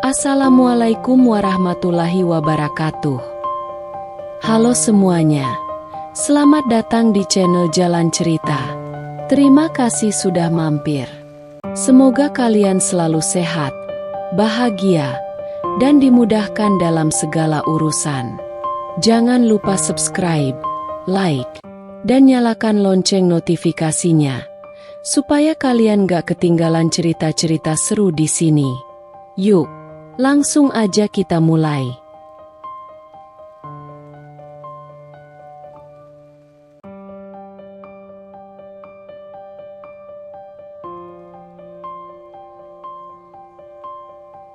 Assalamualaikum warahmatullahi wabarakatuh. Halo semuanya, selamat datang di channel Jalan Cerita. Terima kasih sudah mampir. Semoga kalian selalu sehat, bahagia, dan dimudahkan dalam segala urusan. Jangan lupa subscribe, like, dan nyalakan lonceng notifikasinya, supaya kalian gak ketinggalan cerita-cerita seru di sini. Yuk, langsung aja kita mulai.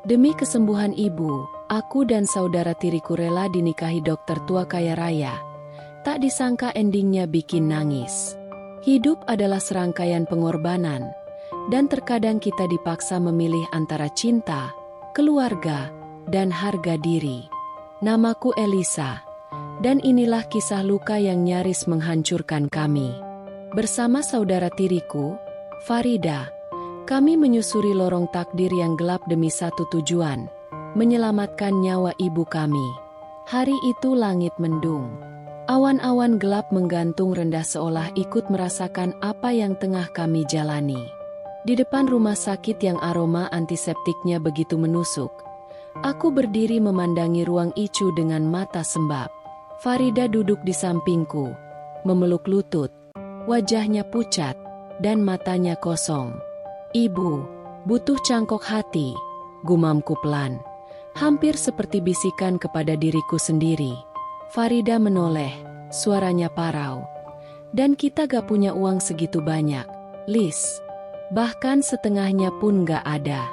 Demi kesembuhan ibu, aku dan saudara tiriku rela dinikahi dokter tua kaya raya. Tak disangka endingnya bikin nangis. Hidup adalah serangkaian pengorbanan, dan terkadang kita dipaksa memilih antara cinta, keluarga, dan harga diri. Namaku Elisa, dan inilah kisah luka yang nyaris menghancurkan kami. Bersama saudara tiriku, Farida, kami menyusuri lorong takdir yang gelap demi satu tujuan, menyelamatkan nyawa ibu kami. Hari itu langit mendung. Awan-awan gelap menggantung rendah seolah ikut merasakan apa yang tengah kami jalani. Di depan rumah sakit yang aroma antiseptiknya begitu menusuk, aku berdiri memandangi ruang ICU dengan mata sembab. Farida duduk di sampingku, memeluk lutut, wajahnya pucat, dan matanya kosong. "Ibu, butuh cangkok hati," gumamku pelan, hampir seperti bisikan kepada diriku sendiri. Farida menoleh, suaranya parau. "Dan kita gak punya uang segitu banyak, Lis. Bahkan setengahnya pun gak ada."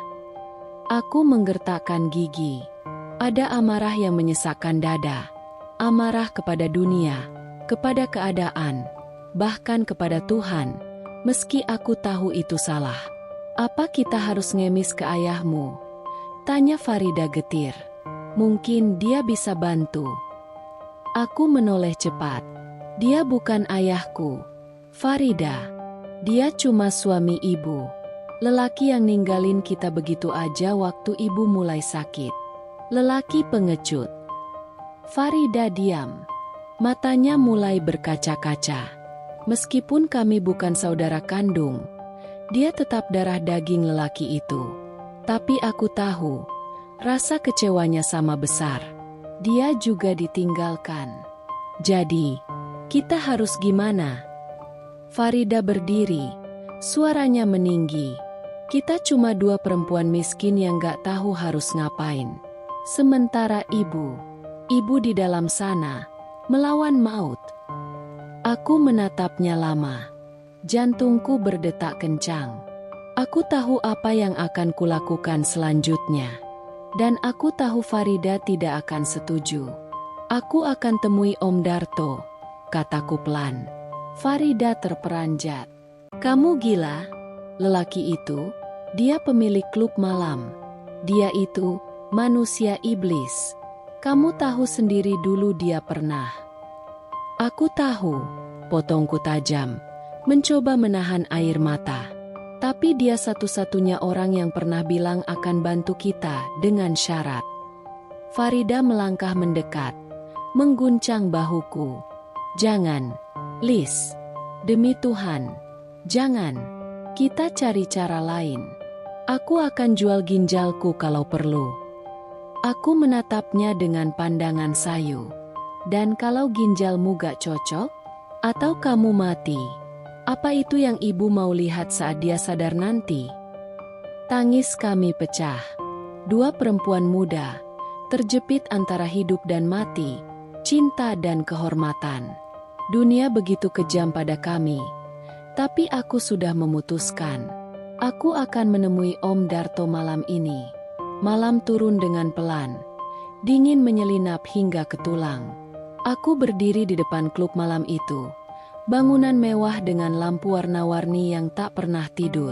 Aku menggertakkan gigi. Ada amarah yang menyesakkan dada. Amarah kepada dunia, kepada keadaan, bahkan kepada Tuhan, meski aku tahu itu salah. "Apa kita harus ngemis ke ayahmu?" tanya Farida getir. "Mungkin dia bisa bantu." Aku menoleh cepat. "Dia bukan ayahku, Farida. Dia cuma suami ibu. Lelaki yang ninggalin kita begitu aja waktu ibu mulai sakit. Lelaki pengecut." Farida diam. Matanya mulai berkaca-kaca. Meskipun kami bukan saudara kandung, dia tetap darah daging lelaki itu. Tapi aku tahu, rasa kecewanya sama besar. Dia juga ditinggalkan. Jadi, kita harus gimana? Farida berdiri, suaranya meninggi. Kita cuma dua perempuan miskin yang gak tahu harus ngapain. Sementara ibu di dalam sana, melawan maut. Aku menatapnya lama. Jantungku berdetak kencang. Aku tahu apa yang akan kulakukan selanjutnya. Dan aku tahu Farida tidak akan setuju. "Aku akan temui Om Darto," kataku pelan. Farida terperanjat. "Kamu gila? Lelaki itu, dia pemilik klub malam. Dia itu manusia iblis. Kamu tahu sendiri dulu dia pernah." "Aku tahu," potongku tajam, mencoba menahan air mata. "Tapi dia satu-satunya orang yang pernah bilang akan bantu kita dengan syarat." Farida melangkah mendekat, mengguncang bahuku. "Jangan, Lis. Demi Tuhan, jangan. Kita cari cara lain. Aku akan jual ginjalku kalau perlu." Aku menatapnya dengan pandangan sayu. "Dan kalau ginjalmu gak cocok? Atau kamu mati? Apa itu yang ibu mau lihat saat dia sadar nanti?" Tangis kami pecah. Dua perempuan muda, terjepit antara hidup dan mati, cinta dan kehormatan. Dunia begitu kejam pada kami. Tapi aku sudah memutuskan. Aku akan menemui Om Darto malam ini. Malam turun dengan pelan. Dingin menyelinap hingga ke tulang. Aku berdiri di depan klub malam itu. Bangunan mewah dengan lampu warna-warni yang tak pernah tidur.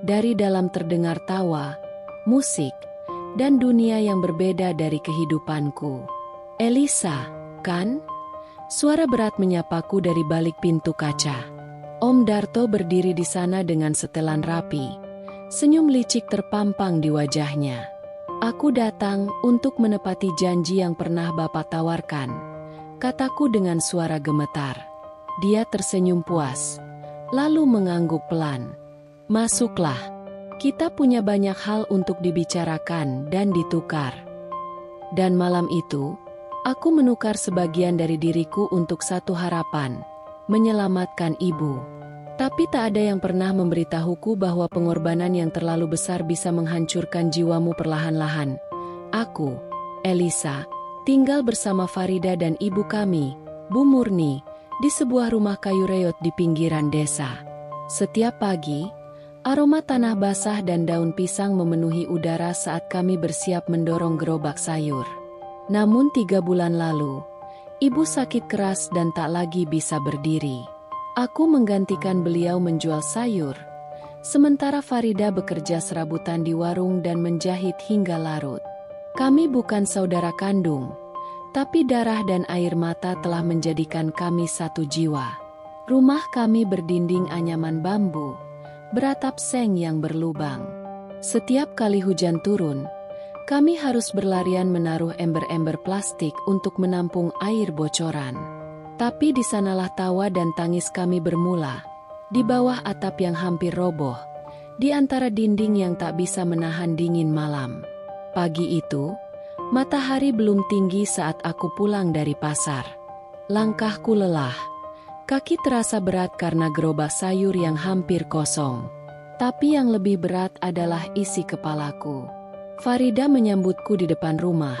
Dari dalam terdengar tawa, musik, dan dunia yang berbeda dari kehidupanku. "Elisa, kan?" Suara berat menyapaku dari balik pintu kaca. Om Darto berdiri di sana dengan setelan rapi. Senyum licik terpampang di wajahnya. Aku datang untuk menepati janji yang pernah Bapak tawarkan, kataku dengan suara gemetar. Dia tersenyum puas, lalu mengangguk pelan. Masuklah. Kita punya banyak hal untuk dibicarakan dan ditukar. Dan malam itu, aku menukar sebagian dari diriku untuk satu harapan, menyelamatkan ibu. Tapi tak ada yang pernah memberitahuku bahwa pengorbanan yang terlalu besar bisa menghancurkan jiwamu perlahan-lahan. Aku, Elisa, tinggal bersama Farida dan ibu kami, Bu Murni, di sebuah rumah kayu reot di pinggiran desa. Setiap pagi, aroma tanah basah dan daun pisang memenuhi udara saat kami bersiap mendorong gerobak sayur. Namun 3 bulan lalu, ibu sakit keras dan tak lagi bisa berdiri. Aku menggantikan beliau menjual sayur, sementara Farida bekerja serabutan di warung dan menjahit hingga larut. Kami bukan saudara kandung, tapi darah dan air mata telah menjadikan kami satu jiwa. Rumah kami berdinding anyaman bambu, beratap seng yang berlubang. Setiap kali hujan turun, kami harus berlarian menaruh ember-ember plastik untuk menampung air bocoran. Tapi di sanalah tawa dan tangis kami bermula, di bawah atap yang hampir roboh, di antara dinding yang tak bisa menahan dingin malam. Pagi itu, matahari belum tinggi saat aku pulang dari pasar. Langkahku lelah, kaki terasa berat karena gerobak sayur yang hampir kosong. Tapi yang lebih berat adalah isi kepalaku. Farida menyambutku di depan rumah,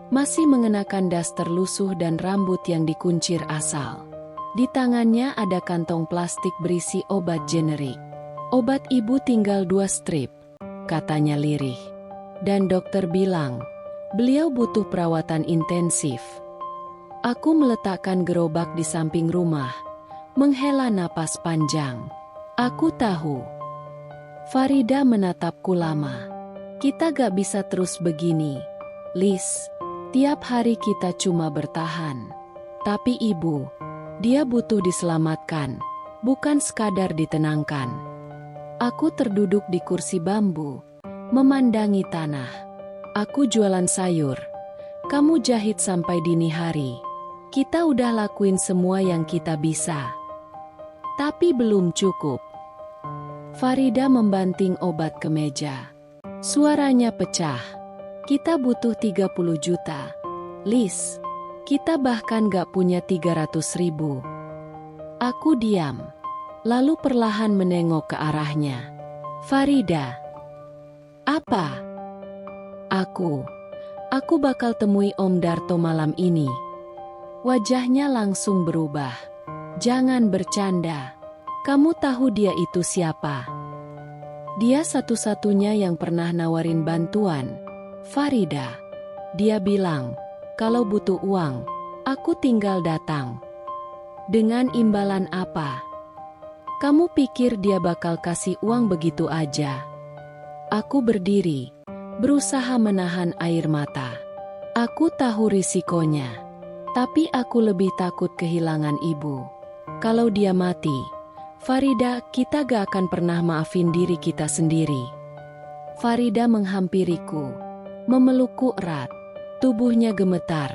masih mengenakan daster lusuh dan rambut yang dikuncir asal. Di tangannya ada kantong plastik berisi obat generik. Obat ibu tinggal 2 strip, katanya lirih. Dan dokter bilang, beliau butuh perawatan intensif. Aku meletakkan gerobak di samping rumah, menghela napas panjang. Aku tahu. Farida menatapku lama. Kita gak bisa terus begini, Lis. Tiap hari kita cuma bertahan. Tapi ibu, dia butuh diselamatkan, bukan sekadar ditenangkan. Aku terduduk di kursi bambu, memandangi tanah. Aku jualan sayur, kamu jahit sampai dini hari. Kita udah lakuin semua yang kita bisa. Tapi belum cukup. Farida membanting obat ke meja. Suaranya pecah. Kita butuh 30 juta. Lis, kita bahkan gak punya 300.000. Aku diam, lalu perlahan menengok ke arahnya. Farida. Apa? Aku bakal temui Om Darto malam ini. Wajahnya langsung berubah. Jangan bercanda. Kamu tahu dia itu siapa? Dia satu-satunya yang pernah nawarin bantuan. Farida. Dia bilang, kalau butuh uang, aku tinggal datang. Dengan imbalan apa? Kamu pikir dia bakal kasih uang begitu aja? Aku berdiri, berusaha menahan air mata. Aku tahu risikonya, tapi aku lebih takut kehilangan ibu. Kalau dia mati, Farida, kita gak akan pernah maafin diri kita sendiri. Farida menghampiriku, memelukku erat, tubuhnya gemetar,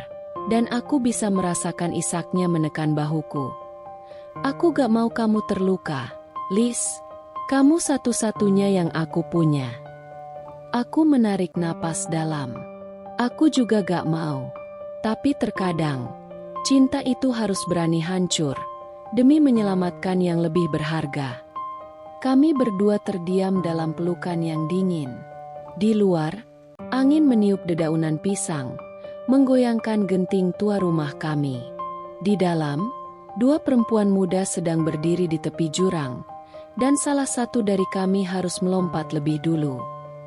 dan aku bisa merasakan isaknya menekan bahuku. Aku gak mau kamu terluka, Lis. Kamu satu-satunya yang aku punya. Aku menarik napas dalam. Aku juga gak mau. Tapi terkadang, cinta itu harus berani hancur, demi menyelamatkan yang lebih berharga. Kami berdua terdiam dalam pelukan yang dingin. Di luar, angin meniup dedaunan pisang, menggoyangkan genting tua rumah kami. Di dalam, 2 perempuan muda sedang berdiri di tepi jurang, dan salah satu dari kami harus melompat lebih dulu.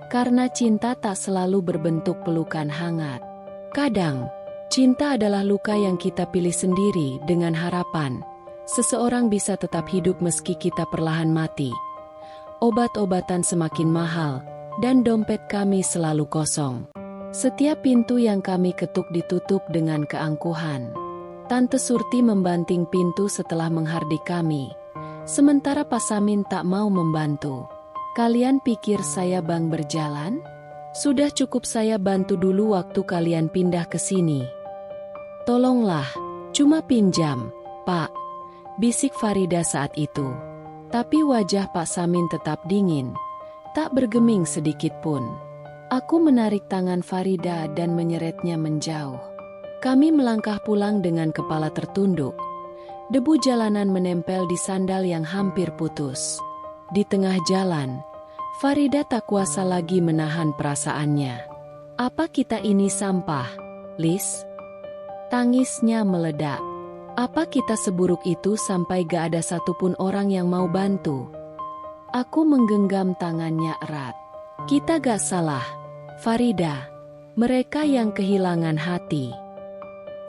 Karena cinta tak selalu berbentuk pelukan hangat. Kadang, cinta adalah luka yang kita pilih sendiri dengan harapan seseorang bisa tetap hidup meski kita perlahan mati. Obat-obatan semakin mahal, dan dompet kami selalu kosong. Setiap pintu yang kami ketuk ditutup dengan keangkuhan. Tante Surti membanting pintu setelah menghardik kami, sementara Pak Samin tak mau membantu. Kalian pikir saya bang berjalan? Sudah cukup saya bantu dulu waktu kalian pindah ke sini. Tolonglah, cuma pinjam, Pak, bisik Farida saat itu. Tapi wajah Pak Samin tetap dingin, tak bergeming sedikit pun. Aku menarik tangan Farida dan menyeretnya menjauh. Kami melangkah pulang dengan kepala tertunduk. Debu jalanan menempel di sandal yang hampir putus. Di tengah jalan, Farida tak kuasa lagi menahan perasaannya. Apa kita ini sampah, Lis? Tangisnya meledak. Apa kita seburuk itu sampai gak ada satupun orang yang mau bantu? Aku menggenggam tangannya erat. Kita gak salah, Farida. Mereka yang kehilangan hati.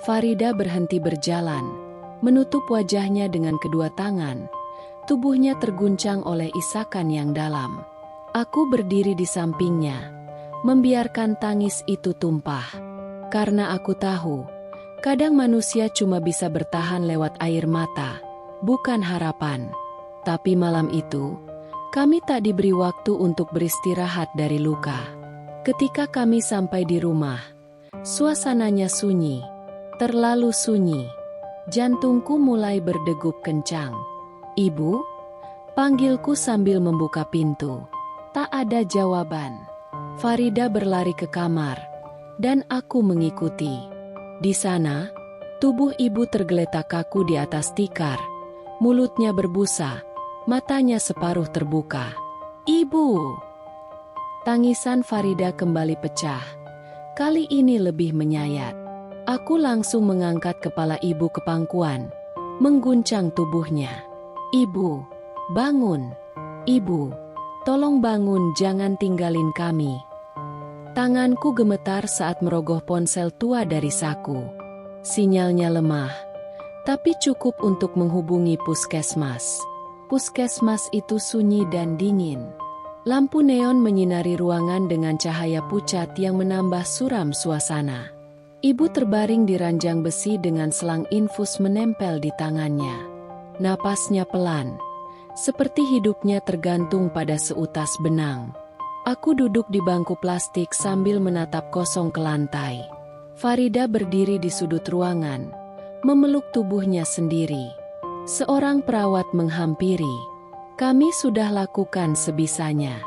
Farida berhenti berjalan, menutup wajahnya dengan kedua tangan. Tubuhnya terguncang oleh isakan yang dalam. Aku berdiri di sampingnya, membiarkan tangis itu tumpah. Karena aku tahu, kadang manusia cuma bisa bertahan lewat air mata, bukan harapan. Tapi malam itu, kami tak diberi waktu untuk beristirahat dari luka. Ketika kami sampai di rumah, suasananya sunyi, terlalu sunyi. Jantungku mulai berdegup kencang. Ibu? Panggilku sambil membuka pintu. Tak ada jawaban. Farida berlari ke kamar, dan aku mengikuti. Di sana, tubuh ibu tergeletak kaku di atas tikar. Mulutnya berbusa, matanya separuh terbuka. Ibu! Tangisan Farida kembali pecah. Kali ini lebih menyayat. Aku langsung mengangkat kepala ibu ke pangkuan, mengguncang tubuhnya. Ibu, bangun. Ibu, tolong bangun, jangan tinggalin kami. Tanganku gemetar saat merogoh ponsel tua dari saku. Sinyalnya lemah, tapi cukup untuk menghubungi puskesmas. Puskesmas itu sunyi dan dingin. Lampu neon menyinari ruangan dengan cahaya pucat yang menambah suram suasana. Ibu terbaring di ranjang besi dengan selang infus menempel di tangannya. Napasnya pelan, seperti hidupnya tergantung pada seutas benang. Aku duduk di bangku plastik sambil menatap kosong ke lantai. Farida berdiri di sudut ruangan, memeluk tubuhnya sendiri. Seorang perawat menghampiri. Kami sudah lakukan sebisanya.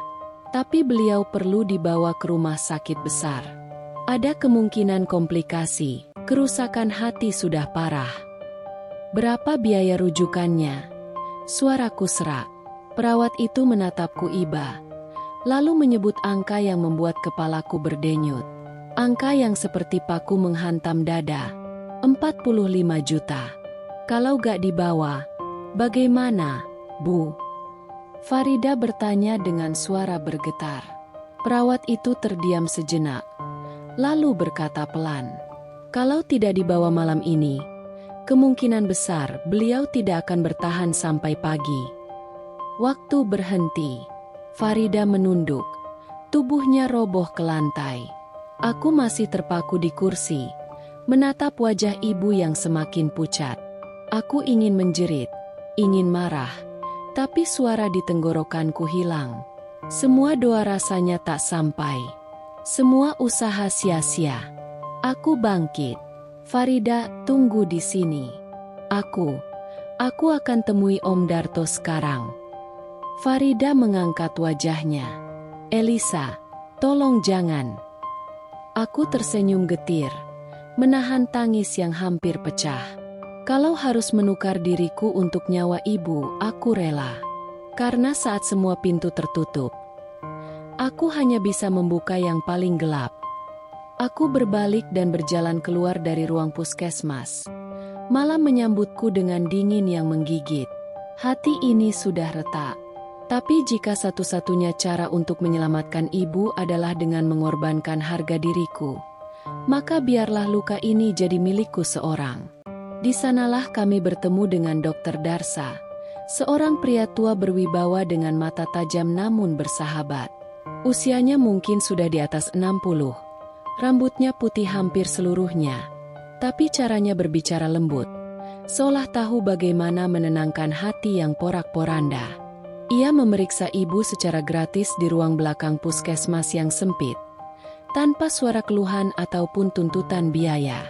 Tapi beliau perlu dibawa ke rumah sakit besar. Ada kemungkinan komplikasi, kerusakan hati sudah parah. Berapa biaya rujukannya? Suaraku serak. Perawat itu menatapku iba, lalu menyebut angka yang membuat kepalaku berdenyut. Angka yang seperti paku menghantam dada. 45 juta. Kalau gak dibawa, bagaimana, Bu? Farida bertanya dengan suara bergetar. Perawat itu terdiam sejenak, lalu berkata pelan, "Kalau tidak dibawa malam ini, kemungkinan besar beliau tidak akan bertahan sampai pagi." Waktu berhenti. Farida menunduk. Tubuhnya roboh ke lantai. Aku masih terpaku di kursi, menatap wajah ibu yang semakin pucat. Aku ingin menjerit, ingin marah, tapi suara di tenggorokanku hilang. Semua doa rasanya tak sampai. Semua usaha sia-sia. Aku bangkit. Farida, tunggu di sini. Aku akan temui Om Darto sekarang. Farida mengangkat wajahnya. Elisa, tolong jangan. Aku tersenyum getir, menahan tangis yang hampir pecah. Kalau harus menukar diriku untuk nyawa ibu, aku rela. Karena saat semua pintu tertutup, aku hanya bisa membuka yang paling gelap. Aku berbalik dan berjalan keluar dari ruang puskesmas. Malam menyambutku dengan dingin yang menggigit. Hati ini sudah retak. Tapi jika satu-satunya cara untuk menyelamatkan ibu adalah dengan mengorbankan harga diriku, maka biarlah luka ini jadi milikku seorang. Di sanalah kami bertemu dengan Dr. Darsa, seorang pria tua berwibawa dengan mata tajam namun bersahabat. Usianya mungkin sudah di atas 60. Rambutnya putih hampir seluruhnya, tapi caranya berbicara lembut, seolah tahu bagaimana menenangkan hati yang porak-poranda. Ia memeriksa ibu secara gratis di ruang belakang puskesmas yang sempit, tanpa suara keluhan ataupun tuntutan biaya.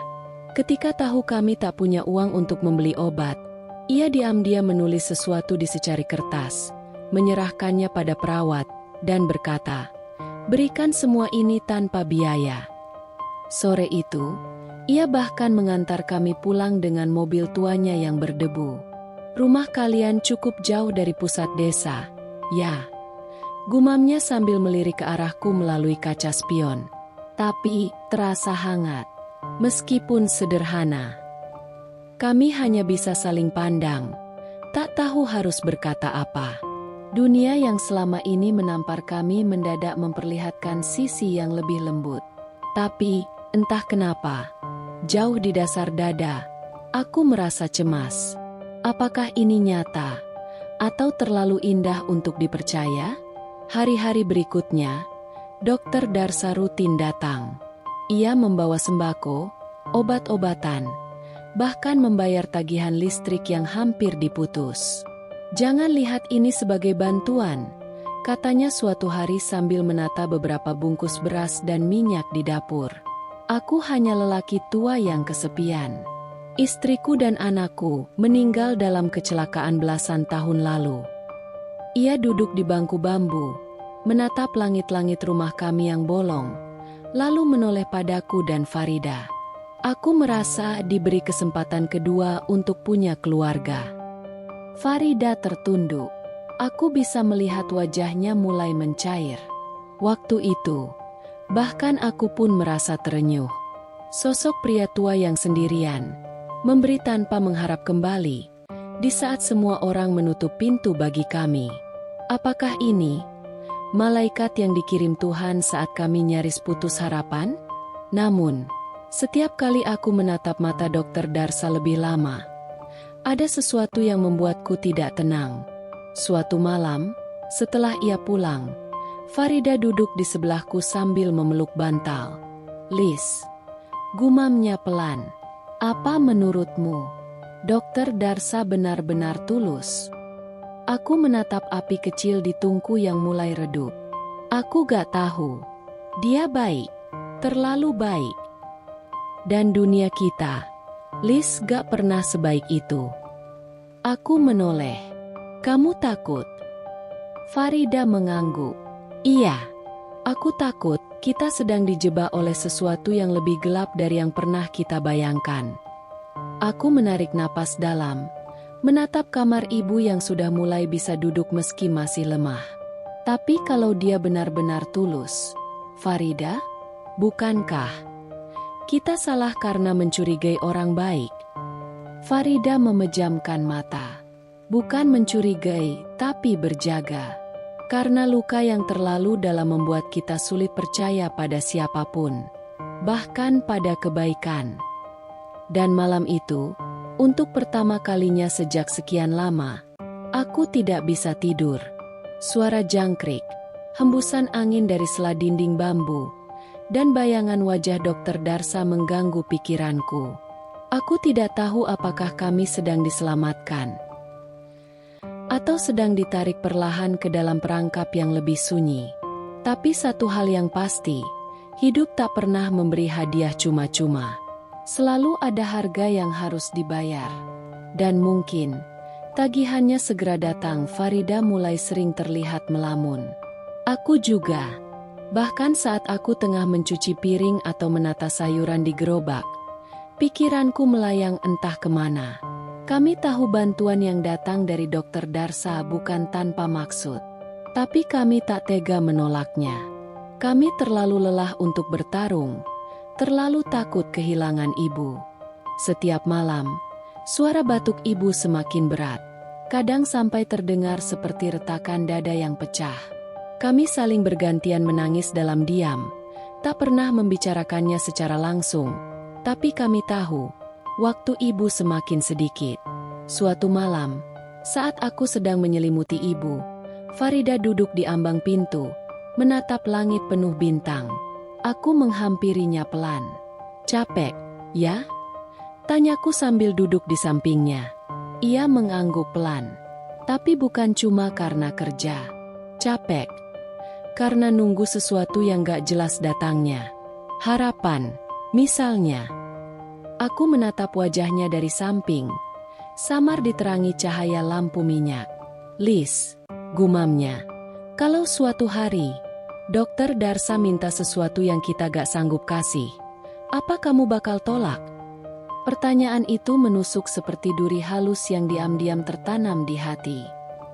Ketika tahu kami tak punya uang untuk membeli obat, ia diam-diam menulis sesuatu di secari kertas, menyerahkannya pada perawat, dan berkata, "Berikan semua ini tanpa biaya." Sore itu, ia bahkan mengantar kami pulang dengan mobil tuanya yang berdebu. "Rumah kalian cukup jauh dari pusat desa, ya?" Gumamnya sambil melirik ke arahku melalui kaca spion. Tapi, terasa hangat. Meskipun sederhana. Kami hanya bisa saling pandang, tak tahu harus berkata apa. Dunia yang selama ini menampar kami mendadak memperlihatkan sisi yang lebih lembut. Tapi, entah kenapa, jauh di dasar dada, aku merasa cemas. Apakah ini nyata, atau terlalu indah untuk dipercaya? Hari-hari berikutnya, Dokter Darsa rutin datang. Ia membawa sembako, obat-obatan, bahkan membayar tagihan listrik yang hampir diputus. "Jangan lihat ini sebagai bantuan," katanya suatu hari sambil menata beberapa bungkus beras dan minyak di dapur. "Aku hanya lelaki tua yang kesepian. Istriku dan anakku meninggal dalam kecelakaan belasan tahun lalu." Ia duduk di bangku bambu, menatap langit-langit rumah kami yang bolong, lalu menoleh padaku dan Farida. "Aku merasa diberi kesempatan kedua untuk punya keluarga." Farida tertunduk. Aku bisa melihat wajahnya mulai mencair. Waktu itu, bahkan aku pun merasa terenyuh. Sosok pria tua yang sendirian, memberi tanpa mengharap kembali, di saat semua orang menutup pintu bagi kami. Apakah ini malaikat yang dikirim Tuhan saat kami nyaris putus harapan? Namun, setiap kali aku menatap mata Dokter Darsa lebih lama, ada sesuatu yang membuatku tidak tenang. Suatu malam, setelah ia pulang, Farida duduk di sebelahku sambil memeluk bantal. "Lis," gumamnya pelan, "apa menurutmu? Dokter Darsa benar-benar tulus?" Aku menatap api kecil di tungku yang mulai redup. Aku gak tahu. Dia baik, terlalu baik. Dan dunia kita, Lis, gak pernah sebaik itu. Aku menoleh. "Kamu takut?" Farida mengangguk. "Iya, aku takut kita sedang dijebak oleh sesuatu yang lebih gelap dari yang pernah kita bayangkan." Aku menarik napas dalam, menatap kamar ibu yang sudah mulai bisa duduk meski masih lemah. Tapi kalau dia benar-benar tulus, Farida, bukankah kita salah karena mencurigai orang baik? Farida memejamkan mata. Bukan mencurigai, tapi berjaga. Karena luka yang terlalu dalam membuat kita sulit percaya pada siapapun, bahkan pada kebaikan. Dan malam itu, untuk pertama kalinya sejak sekian lama, aku tidak bisa tidur. Suara jangkrik, hembusan angin dari sela dinding bambu, dan bayangan wajah Dokter Darsa mengganggu pikiranku. Aku tidak tahu apakah kami sedang diselamatkan, atau sedang ditarik perlahan ke dalam perangkap yang lebih sunyi. Tapi satu hal yang pasti, hidup tak pernah memberi hadiah cuma-cuma. Selalu ada harga yang harus dibayar. Dan mungkin, tagihannya segera datang. Farida mulai sering terlihat melamun. Aku juga. Bahkan saat aku tengah mencuci piring atau menata sayuran di gerobak, pikiranku melayang entah kemana. Kami tahu bantuan yang datang dari Dokter Darsa bukan tanpa maksud. Tapi kami tak tega menolaknya. Kami terlalu lelah untuk bertarung, terlalu takut kehilangan ibu. Setiap malam, suara batuk ibu semakin berat. Kadang sampai terdengar seperti retakan dada yang pecah. Kami saling bergantian menangis dalam diam, tak pernah membicarakannya secara langsung. Tapi kami tahu, waktu ibu semakin sedikit. Suatu malam, saat aku sedang menyelimuti ibu, Farida duduk di ambang pintu, menatap langit penuh bintang. Aku menghampirinya pelan. "Capek, ya?" tanyaku sambil duduk di sampingnya. Ia mengangguk pelan. "Tapi bukan cuma karena kerja." "Capek. karena nunggu sesuatu yang gak jelas datangnya. Harapan, misalnya. Aku menatap wajahnya dari samping, samar diterangi cahaya lampu minyak. Lis, gumamnya. Kalau suatu hari, Dokter Darsa minta sesuatu yang kita gak sanggup kasih, apa kamu bakal tolak? Pertanyaan itu menusuk seperti duri halus yang diam-diam tertanam di hati.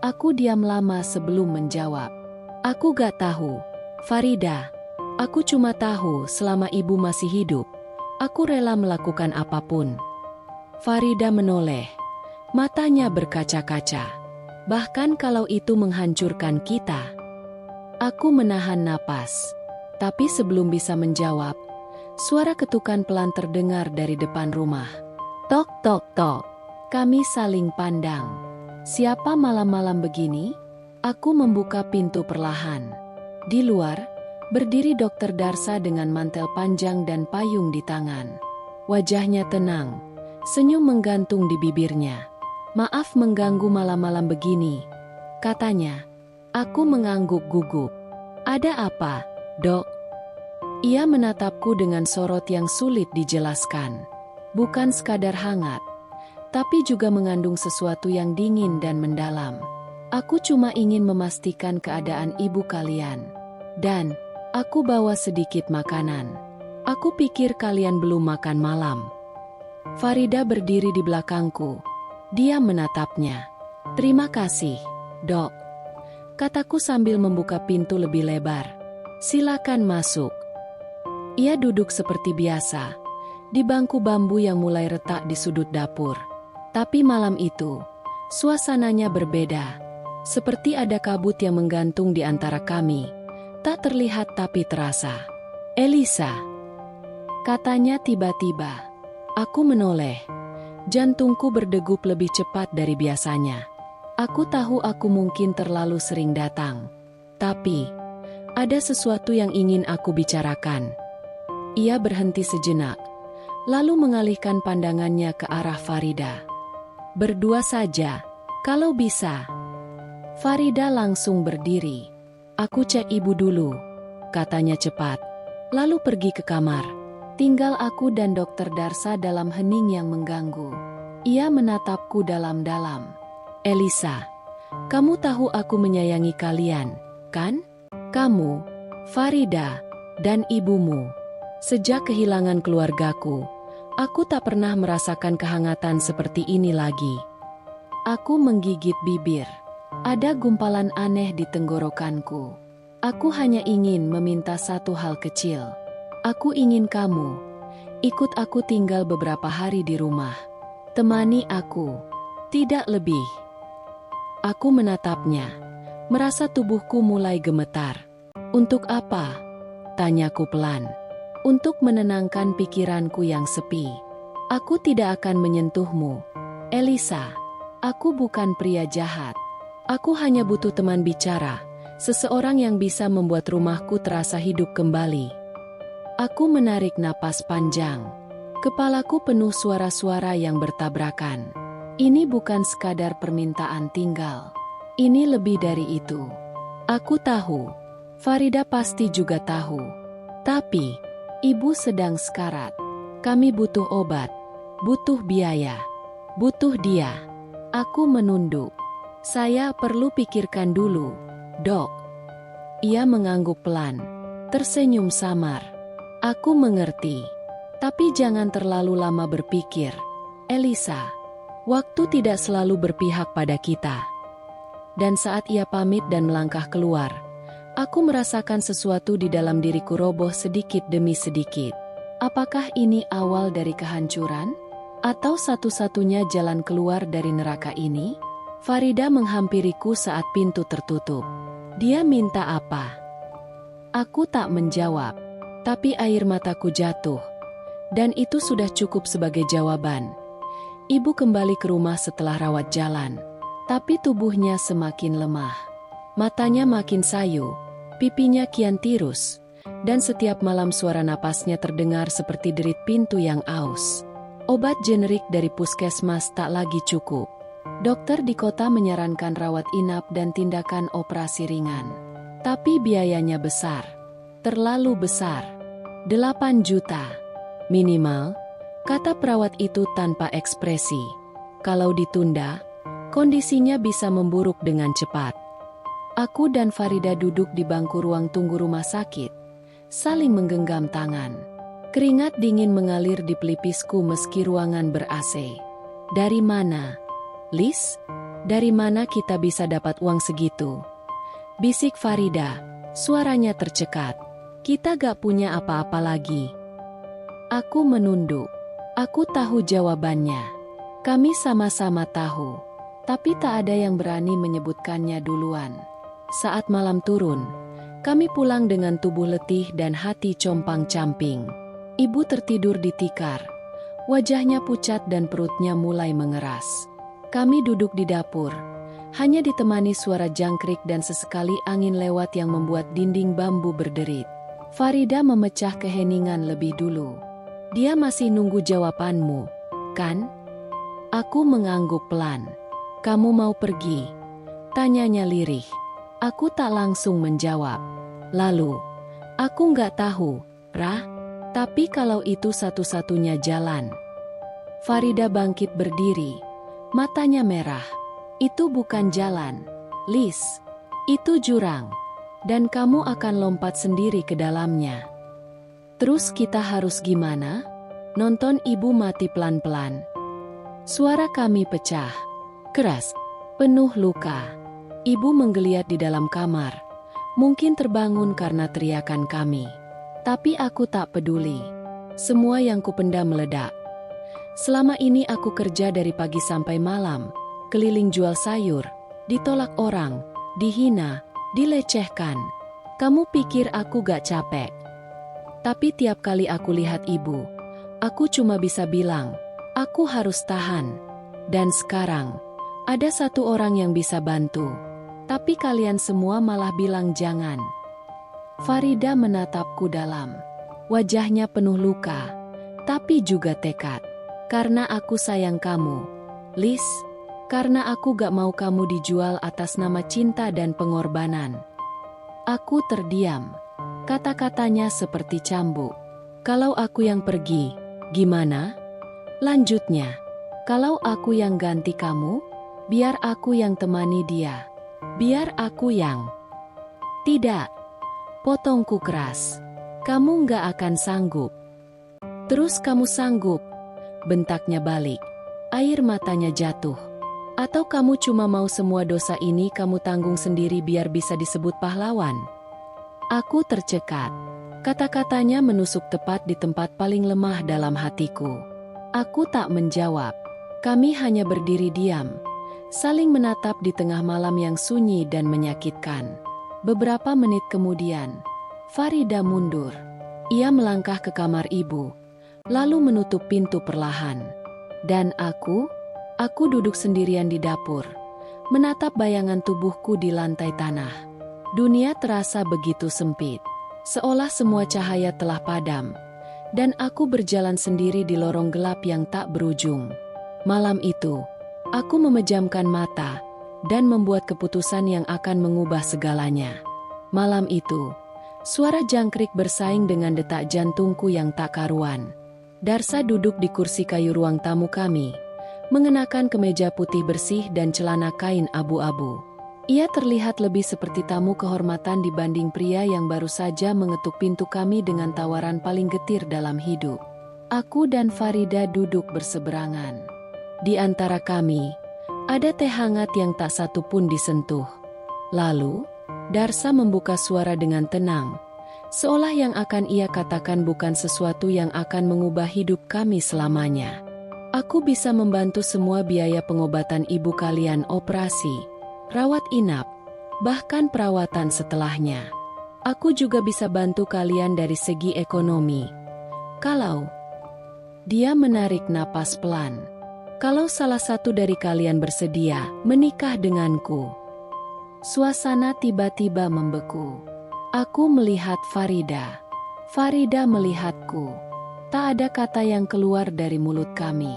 Aku diam lama sebelum menjawab. Aku gak tahu, Farida. Aku cuma tahu selama ibu masih hidup, aku rela melakukan apapun. Farida menoleh, matanya berkaca-kaca. Bahkan kalau itu menghancurkan kita. Aku menahan napas. Tapi sebelum bisa menjawab, suara ketukan pelan terdengar dari depan rumah. Tok tok tok. Kami saling pandang. Siapa malam-malam begini? Aku membuka pintu perlahan. Di luar, berdiri Dokter Darsa dengan mantel panjang dan payung di tangan. Wajahnya tenang, senyum menggantung di bibirnya. Maaf mengganggu malam-malam begini, katanya. Aku mengangguk gugup. Ada apa, Dok? Ia menatapku dengan sorot yang sulit dijelaskan. Bukan sekadar hangat, tapi juga mengandung sesuatu yang dingin dan mendalam. Aku cuma ingin memastikan keadaan ibu kalian. Dan aku bawa sedikit makanan. Aku pikir kalian belum makan malam. Farida berdiri di belakangku. Dia menatapnya. Terima kasih, Dok. Kataku sambil membuka pintu lebih lebar. Silakan masuk. Ia duduk seperti biasa, di bangku bambu yang mulai retak di sudut dapur. Tapi malam itu, suasananya berbeda. Seperti ada kabut yang menggantung di antara kami. Tak terlihat tapi terasa. Elisa, katanya tiba-tiba. Aku menoleh. Jantungku berdegup lebih cepat dari biasanya. Aku tahu aku mungkin terlalu sering datang. Tapi, ada sesuatu yang ingin aku bicarakan. Ia berhenti sejenak, lalu mengalihkan pandangannya ke arah Farida. Berdua saja, kalau bisa. Farida langsung berdiri. Aku cek ibu dulu, katanya cepat. Lalu pergi ke kamar. Tinggal aku dan Dokter Darsa dalam hening yang mengganggu. Ia menatapku dalam-dalam. Elisa, kamu tahu aku menyayangi kalian, kan? Kamu, Farida, dan ibumu. Sejak kehilangan keluargaku, aku tak pernah merasakan kehangatan seperti ini lagi. Aku menggigit bibir. Ada gumpalan aneh di tenggorokanku. Aku hanya ingin meminta satu hal kecil. Aku ingin kamu ikut aku tinggal beberapa hari di rumah. Temani aku, tidak lebih. Aku menatapnya, merasa tubuhku mulai gemetar. Untuk apa? Tanyaku pelan. Untuk menenangkan pikiranku yang sepi. Aku tidak akan menyentuhmu, Elisa. Aku bukan pria jahat. Aku hanya butuh teman bicara, seseorang yang bisa membuat rumahku terasa hidup kembali. Aku menarik napas panjang. Kepalaku penuh suara-suara yang bertabrakan. Ini bukan sekadar permintaan tinggal. Ini lebih dari itu. Aku tahu. Farida pasti juga tahu. Tapi, ibu sedang sekarat. Kami butuh obat. Butuh biaya. Butuh dia. Aku menunduk. Saya perlu pikirkan dulu, Dok. Ia mengangguk pelan. Tersenyum samar. Aku mengerti. Tapi jangan terlalu lama berpikir. Elisa, waktu tidak selalu berpihak pada kita. Dan saat ia pamit dan melangkah keluar, aku merasakan sesuatu di dalam diriku roboh sedikit demi sedikit. Apakah ini awal dari kehancuran? Atau satu-satunya jalan keluar dari neraka ini? Farida menghampiriku saat pintu tertutup. Dia minta apa? Aku tak menjawab, tapi air mataku jatuh. Dan itu sudah cukup sebagai jawaban. Ibu kembali ke rumah setelah rawat jalan, tapi tubuhnya semakin lemah. Matanya makin sayu, pipinya kian tirus, dan setiap malam suara napasnya terdengar seperti derit pintu yang aus. Obat generik dari puskesmas tak lagi cukup. Dokter di kota menyarankan rawat inap dan tindakan operasi ringan. Tapi biayanya besar. Terlalu besar. 8 juta. Minimal, kata perawat itu tanpa ekspresi. Kalau ditunda, kondisinya bisa memburuk dengan cepat. Aku dan Farida duduk di bangku ruang tunggu rumah sakit, saling menggenggam tangan. Keringat dingin mengalir di pelipisku meski ruangan ber-AC. Dari mana? Lis, dari mana kita bisa dapat uang segitu? Bisik Farida, suaranya tercekat. Kita gak punya apa-apa lagi. Aku menunduk. Aku tahu jawabannya. Kami sama-sama tahu. Tapi tak ada yang berani menyebutkannya duluan. Saat malam turun, kami pulang dengan tubuh letih dan hati compang-camping. Ibu tertidur di tikar. Wajahnya pucat dan perutnya mulai mengeras. Kami duduk di dapur. Hanya ditemani suara jangkrik dan sesekali angin lewat yang membuat dinding bambu berderit. Farida memecah keheningan lebih dulu. Dia masih nunggu jawabanmu, kan? Aku mengangguk pelan. Kamu mau pergi? Tanyanya lirih. Aku tak langsung menjawab. Lalu, aku nggak tahu, Rah. Tapi kalau itu satu-satunya jalan. Farida bangkit berdiri. Matanya merah. Itu bukan jalan, Lis. Itu jurang. Dan kamu akan lompat sendiri ke dalamnya. Terus kita harus gimana? Nonton ibu mati pelan-pelan. Suara kami pecah. Keras. Penuh luka. Ibu menggeliat di dalam kamar. Mungkin terbangun karena teriakan kami. Tapi aku tak peduli. Semua yang kupendam meledak. Selama ini aku kerja dari pagi sampai malam. Keliling jual sayur. Ditolak orang. Dihina. Dilecehkan. Kamu pikir aku gak capek? Tapi tiap kali aku lihat ibu, aku cuma bisa bilang, aku harus tahan. Dan sekarang, ada satu orang yang bisa bantu. Tapi kalian semua malah bilang jangan. Farida menatapku dalam. Wajahnya penuh luka, tapi juga tekad. Karena aku sayang kamu, Lis. Karena aku gak mau kamu dijual atas nama cinta dan pengorbanan. Aku terdiam. Kata-katanya seperti cambuk. Kalau aku yang pergi, gimana? Lanjutnya, kalau aku yang ganti kamu, biar aku yang temani dia. Biar aku yang... Tidak. Potongku keras. Kamu nggak akan sanggup. Terus kamu sanggup. Bentaknya balik. Air matanya jatuh. Atau kamu cuma mau semua dosa ini kamu tanggung sendiri biar bisa disebut pahlawan? Aku tercekat. Kata-katanya menusuk tepat di tempat paling lemah dalam hatiku. Aku tak menjawab. Kami hanya berdiri diam, saling menatap di tengah malam yang sunyi dan menyakitkan. Beberapa menit kemudian, Farida mundur. Ia melangkah ke kamar ibu, lalu menutup pintu perlahan. Dan aku duduk sendirian di dapur, menatap bayangan tubuhku di lantai tanah. Dunia terasa begitu sempit, seolah semua cahaya telah padam, dan aku berjalan sendiri di lorong gelap yang tak berujung. Malam itu, aku memejamkan mata dan membuat keputusan yang akan mengubah segalanya. Malam itu, suara jangkrik bersaing dengan detak jantungku yang tak karuan. Darsa duduk di kursi kayu ruang tamu kami, mengenakan kemeja putih bersih dan celana kain abu-abu. Ia terlihat lebih seperti tamu kehormatan dibanding pria yang baru saja mengetuk pintu kami dengan tawaran paling getir dalam hidup. Aku dan Farida duduk berseberangan. Di antara kami, ada teh hangat yang tak satu pun disentuh. Lalu, Darsa membuka suara dengan tenang, seolah yang akan ia katakan bukan sesuatu yang akan mengubah hidup kami selamanya. Aku bisa membantu semua biaya pengobatan ibu kalian, operasi, rawat inap, bahkan perawatan setelahnya. Aku juga bisa bantu kalian dari segi ekonomi. Kalau dia menarik napas pelan. Kalau salah satu dari kalian bersedia menikah denganku. Suasana tiba-tiba membeku. Aku melihat Farida. Farida melihatku. Tak ada kata yang keluar dari mulut kami.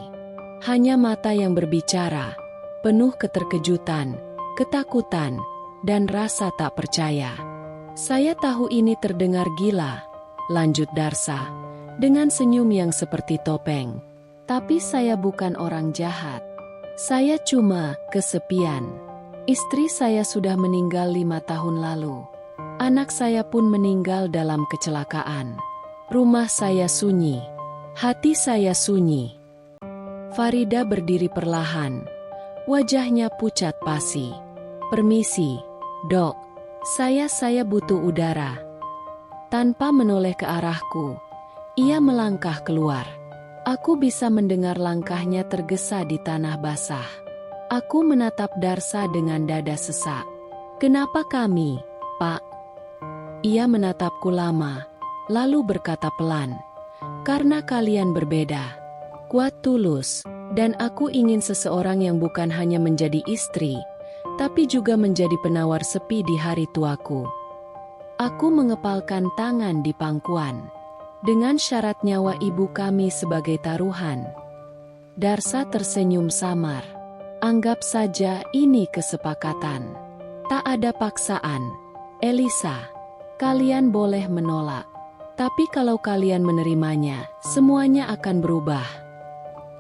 Hanya mata yang berbicara, penuh keterkejutan, ketakutan, dan rasa tak percaya. Saya tahu ini terdengar gila, lanjut Darsa, dengan senyum yang seperti topeng. Tapi saya bukan orang jahat. Saya cuma kesepian. Istri saya sudah meninggal 5 tahun lalu. Anak saya pun meninggal dalam kecelakaan. Rumah saya sunyi. Hati saya sunyi. Farida berdiri perlahan. Wajahnya pucat pasi. Permisi, Dok. Saya butuh udara. Tanpa menoleh ke arahku, ia melangkah keluar. Aku bisa mendengar langkahnya tergesa di tanah basah. Aku menatap Darsa dengan dada sesak. Kenapa kami, Pak? Ia menatapku lama, lalu berkata pelan. Karena kalian berbeda. Kuat tulus, dan aku ingin seseorang yang bukan hanya menjadi istri, tapi juga menjadi penawar sepi di hari tuaku. Aku mengepalkan tangan di pangkuan. Dengan syarat nyawa ibu kami sebagai taruhan. Darsa tersenyum samar. Anggap saja ini kesepakatan. Tak ada paksaan. Elisa, kalian boleh menolak. Tapi kalau kalian menerimanya, semuanya akan berubah.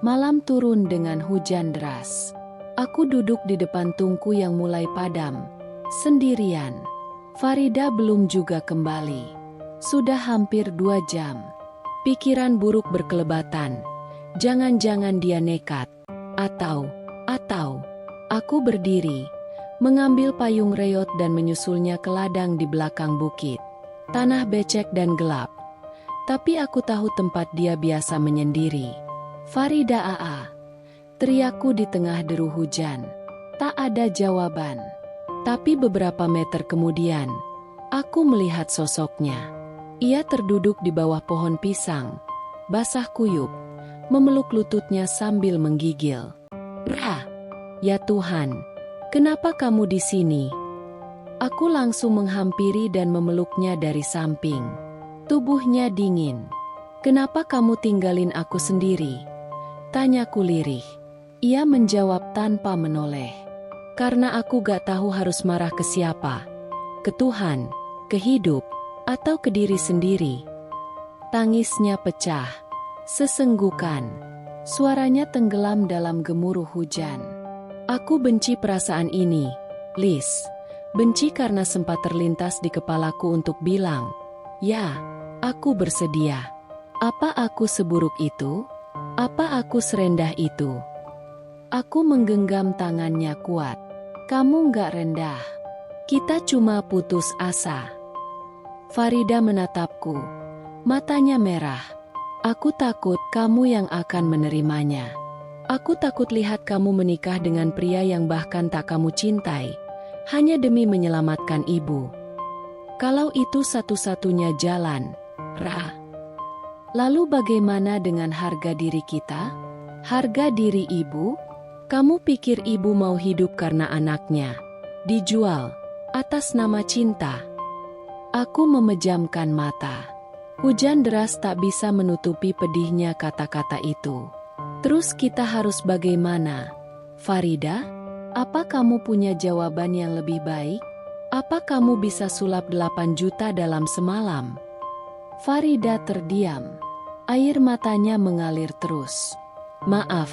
Malam turun dengan hujan deras. Aku duduk di depan tungku yang mulai padam. Sendirian. Farida belum juga kembali. Sudah hampir 2 jam. Pikiran buruk berkelebatan. Jangan-jangan dia nekat. Atau, aku berdiri, mengambil payung reot dan menyusulnya ke ladang di belakang bukit. Tanah becek dan gelap. Tapi aku tahu tempat dia biasa menyendiri. Farida teriakku di tengah deru hujan. Tak ada jawaban. Tapi beberapa meter kemudian, aku melihat sosoknya. Ia terduduk di bawah pohon pisang, basah kuyup, memeluk lututnya sambil menggigil. "Rah, ya Tuhan, kenapa kamu di sini?" Aku langsung menghampiri dan memeluknya dari samping. Tubuhnya dingin. "Kenapa kamu tinggalin aku sendiri?" Tanyaku lirih. Ia menjawab tanpa menoleh. "Karena aku gak tahu harus marah ke siapa. Ke Tuhan, ke hidup, atau ke diri sendiri." Tangisnya pecah. Sesenggukan. Suaranya tenggelam dalam gemuruh hujan. Aku benci perasaan ini, Liz. Benci karena sempat terlintas di kepalaku untuk bilang, "Ya, aku bersedia." Apa aku seburuk itu? Apa aku serendah itu? Aku menggenggam tangannya kuat. "Kamu nggak rendah. Kita cuma putus asa." Farida menatapku. Matanya merah. "Aku takut kamu yang akan menerimanya. Aku takut lihat kamu menikah dengan pria yang bahkan tak kamu cintai, hanya demi menyelamatkan ibu. Kalau itu satu-satunya jalan, Ra. Lalu bagaimana dengan harga diri kita? Harga diri ibu? Kamu pikir ibu mau hidup karena anaknya dijual atas nama cinta?" Aku memejamkan mata. Hujan deras tak bisa menutupi pedihnya kata-kata itu. "Terus kita harus bagaimana, Farida? Apa kamu punya jawaban yang lebih baik? Apa kamu bisa sulap 8 juta dalam semalam?" Farida terdiam. Air matanya mengalir terus. "Maaf,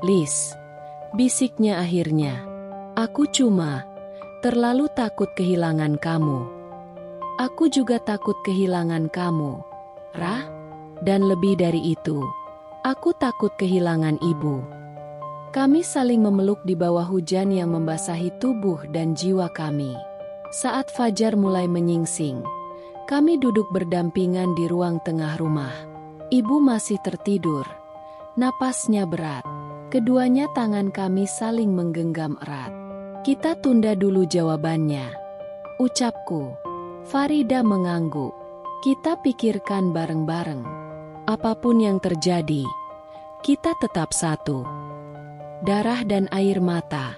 Liz," bisiknya akhirnya. "Aku cuma terlalu takut kehilangan kamu." "Aku juga takut kehilangan kamu, Ra. Dan lebih dari itu, aku takut kehilangan ibu." Kami saling memeluk di bawah hujan yang membasahi tubuh dan jiwa kami. Saat fajar mulai menyingsing, kami duduk berdampingan di ruang tengah rumah. Ibu masih tertidur. Napasnya berat. Keduanya tangan kami saling menggenggam erat. "Kita tunda dulu jawabannya," ucapku. Farida mengangguk. "Kita pikirkan bareng-bareng. Apapun yang terjadi, kita tetap satu." Darah dan air mata.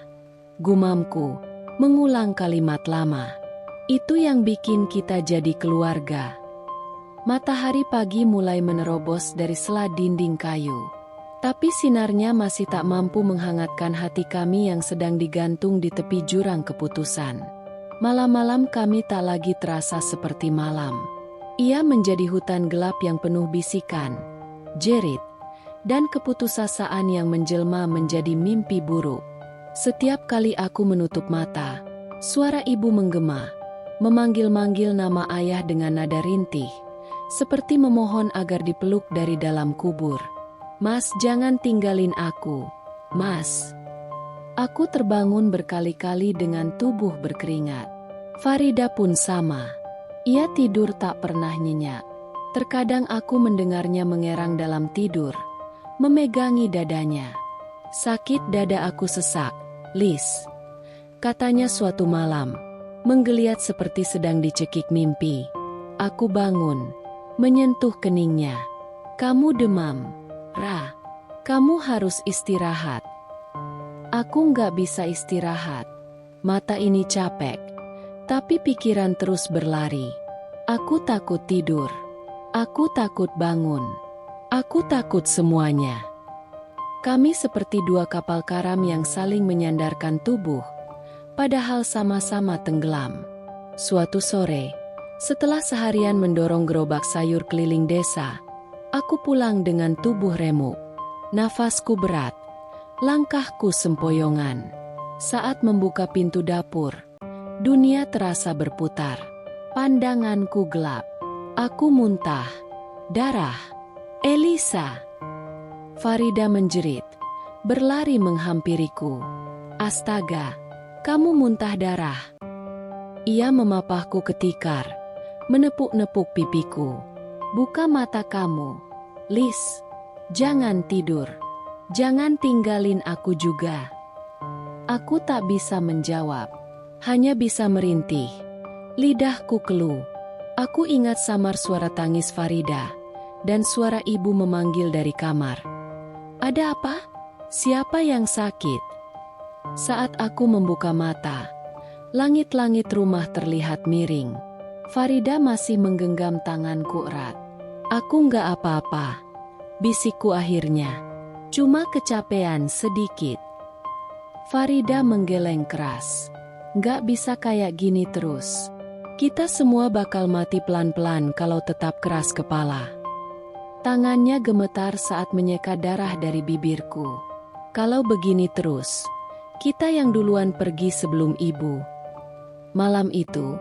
Gumamku, mengulang kalimat lama. Itu yang bikin kita jadi keluarga. Matahari pagi mulai menerobos dari sela dinding kayu. Tapi sinarnya masih tak mampu menghangatkan hati kami yang sedang digantung di tepi jurang keputusan. Malam-malam kami tak lagi terasa seperti malam. Ia menjadi hutan gelap yang penuh bisikan, jerit, dan keputusasaan yang menjelma menjadi mimpi buruk. Setiap kali aku menutup mata, suara ibu menggema, memanggil-manggil nama ayah dengan nada rintih, seperti memohon agar dipeluk dari dalam kubur. "Mas, jangan tinggalin aku, Mas." Aku terbangun berkali-kali dengan tubuh berkeringat. Farida pun sama. Ia tidur tak pernah nyenyak. Terkadang aku mendengarnya mengerang dalam tidur, memegangi dadanya. "Sakit dada aku sesak, Lis," katanya suatu malam, menggeliat seperti sedang dicekik mimpi. Aku bangun, menyentuh keningnya. "Kamu demam, Ra. Kamu harus istirahat." Aku nggak bisa istirahat. Mata ini capek, tapi pikiran terus berlari. Aku takut tidur. Aku takut bangun. Aku takut semuanya. Kami seperti dua kapal karam yang saling menyandarkan tubuh, padahal sama-sama tenggelam. Suatu sore, setelah seharian mendorong gerobak sayur keliling desa, aku pulang dengan tubuh remuk. Nafasku berat, langkahku sempoyongan. Saat membuka pintu dapur, dunia terasa berputar. Pandanganku gelap. Aku muntah. Darah. "Elisa!" Farida menjerit, berlari menghampiriku. "Astaga, kamu muntah darah." Ia memapahku ketikar, menepuk-nepuk pipiku. "Buka mata kamu, Lis. Jangan tidur. Jangan tinggalin aku juga." Aku tak bisa menjawab, hanya bisa merintih. Lidahku keluh. Aku ingat samar suara tangis Farida, dan suara ibu memanggil dari kamar. "Ada apa? Siapa yang sakit?" Saat aku membuka mata, langit-langit rumah terlihat miring. Farida masih menggenggam tanganku erat. "Aku nggak apa-apa," bisikku akhirnya. "Cuma kecapean sedikit." Farida menggeleng keras. "Nggak bisa kayak gini terus. Kita semua bakal mati pelan-pelan kalau tetap keras kepala." Tangannya gemetar saat menyeka darah dari bibirku. "Kalau begini terus, kita yang duluan pergi sebelum ibu." Malam itu,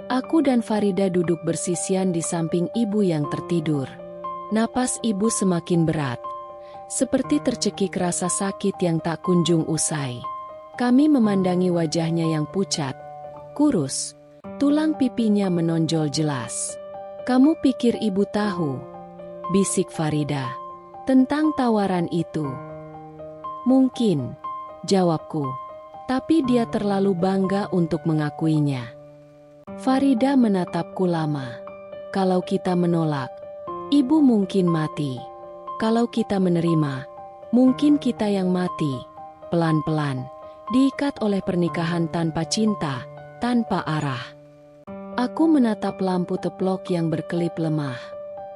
aku dan Farida duduk bersisian di samping ibu yang tertidur. Napas ibu semakin berat, seperti tercekik rasa sakit yang tak kunjung usai. Kami memandangi wajahnya yang pucat, kurus, tulang pipinya menonjol jelas. "Kamu pikir ibu tahu?" bisik Farida, "tentang tawaran itu?" "Mungkin," jawabku, "tapi dia terlalu bangga untuk mengakuinya." Farida menatapku lama. "Kalau kita menolak, ibu mungkin mati. Kalau kita menerima, mungkin kita yang mati. Pelan-pelan, diikat oleh pernikahan tanpa cinta, tanpa arah." Aku menatap lampu teplok yang berkelip lemah.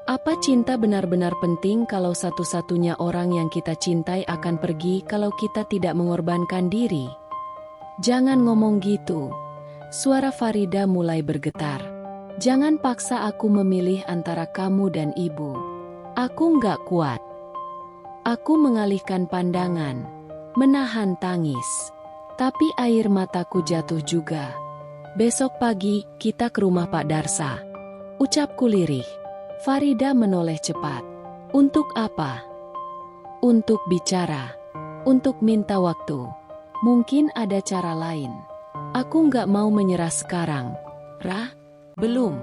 Apa cinta benar-benar penting kalau satu-satunya orang yang kita cintai akan pergi kalau kita tidak mengorbankan diri? "Jangan ngomong gitu." Suara Farida mulai bergetar. "Jangan paksa aku memilih antara kamu dan ibu. Aku nggak kuat." Aku mengalihkan pandangan, menahan tangis. Tapi air mataku jatuh juga. "Besok pagi, kita ke rumah Pak Darsa," ucapku lirih. Farida menoleh cepat. "Untuk apa?" "Untuk bicara. Untuk minta waktu. Mungkin ada cara lain." "Aku nggak mau menyerah sekarang, Ra." "Belum."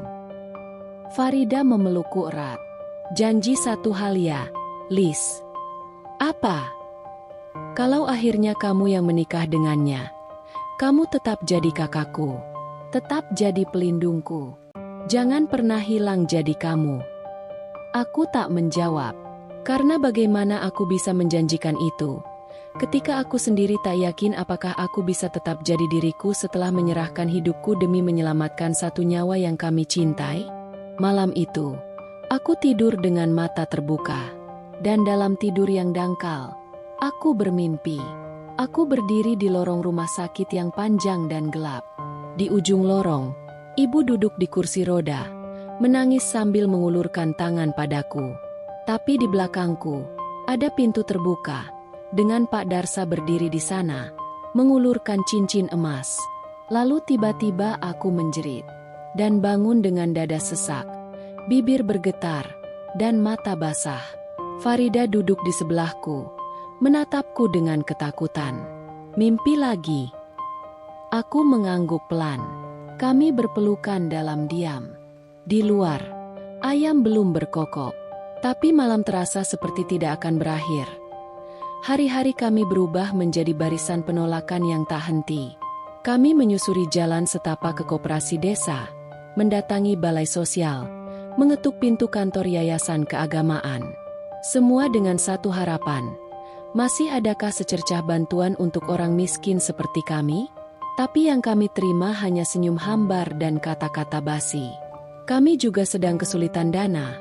Farida memelukku erat. "Janji satu hal ya, Lis." "Apa?" "Kalau akhirnya kamu yang menikah dengannya, kamu tetap jadi kakakku, tetap jadi pelindungku. Jangan pernah hilang jadi kamu." Aku tak menjawab, karena bagaimana aku bisa menjanjikan itu, ketika aku sendiri tak yakin apakah aku bisa tetap jadi diriku setelah menyerahkan hidupku demi menyelamatkan satu nyawa yang kami cintai. Malam itu, aku tidur dengan mata terbuka, dan dalam tidur yang dangkal, aku bermimpi. Aku berdiri di lorong rumah sakit yang panjang dan gelap. Di ujung lorong, ibu duduk di kursi roda, menangis sambil mengulurkan tangan padaku. Tapi di belakangku, ada pintu terbuka, dengan Pak Darsa berdiri di sana, mengulurkan cincin emas. Lalu tiba-tiba aku menjerit, dan bangun dengan dada sesak, bibir bergetar, dan mata basah. Farida duduk di sebelahku, menatapku dengan ketakutan. Mimpi lagi. Aku mengangguk pelan. Kami berpelukan dalam diam. Di luar, ayam belum berkokok, tapi malam terasa seperti tidak akan berakhir. Hari-hari kami berubah menjadi barisan penolakan yang tak henti. Kami menyusuri jalan setapak ke koperasi desa, mendatangi balai sosial, mengetuk pintu kantor yayasan keagamaan. Semua dengan satu harapan. Masih adakah secercah bantuan untuk orang miskin seperti kami? Tapi yang kami terima hanya senyum hambar dan kata-kata basi. Kami juga sedang kesulitan dana,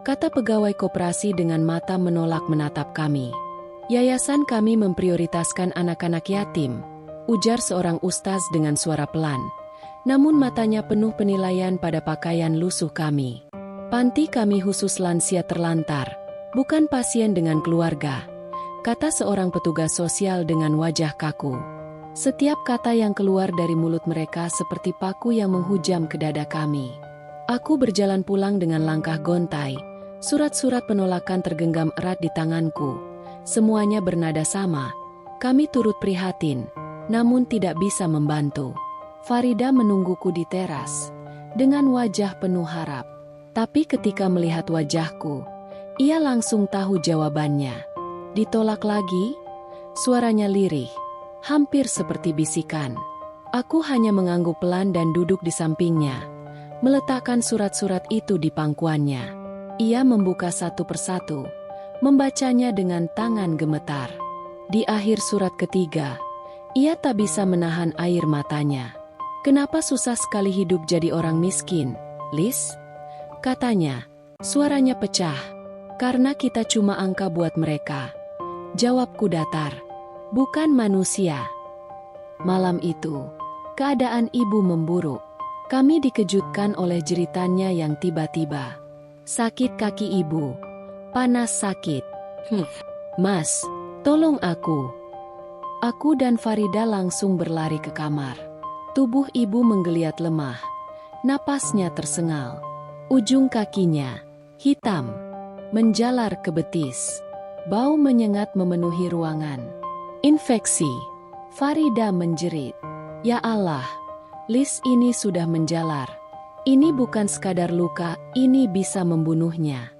kata pegawai koperasi dengan mata menolak menatap kami. Yayasan kami memprioritaskan anak-anak yatim, ujar seorang ustaz dengan suara pelan. Namun matanya penuh penilaian pada pakaian lusuh kami. Panti kami khusus lansia terlantar, bukan pasien dengan keluarga, kata seorang petugas sosial dengan wajah kaku. Setiap kata yang keluar dari mulut mereka seperti paku yang menghujam ke dada kami. Aku berjalan pulang dengan langkah gontai, surat-surat penolakan tergenggam erat di tanganku. Semuanya bernada sama. Kami turut prihatin, namun tidak bisa membantu. Farida menungguku di teras, dengan wajah penuh harap. Tapi ketika melihat wajahku, ia langsung tahu jawabannya. Ditolak lagi? Suaranya lirih, hampir seperti bisikan. Aku hanya mengangguk pelan dan duduk di sampingnya, meletakkan surat-surat itu di pangkuannya. Ia membuka satu persatu, membacanya dengan tangan gemetar. Di akhir surat ketiga, ia tak bisa menahan air matanya. Kenapa susah sekali hidup jadi orang miskin, Lis? Katanya, suaranya pecah. Karena kita cuma angka buat mereka. Jawabku datar. Bukan manusia. Malam itu, keadaan ibu memburuk. Kami dikejutkan oleh jeritannya yang tiba-tiba. Sakit kaki ibu. Panas sakit. Mas, tolong aku. Aku dan Farida langsung berlari ke kamar. Tubuh ibu menggeliat lemah. Napasnya tersengal. Ujung kakinya, hitam, menjalar ke betis. Bau menyengat memenuhi ruangan. Infeksi. Farida menjerit. Ya Allah, Lis ini sudah menjalar. Ini bukan sekadar luka, ini bisa membunuhnya.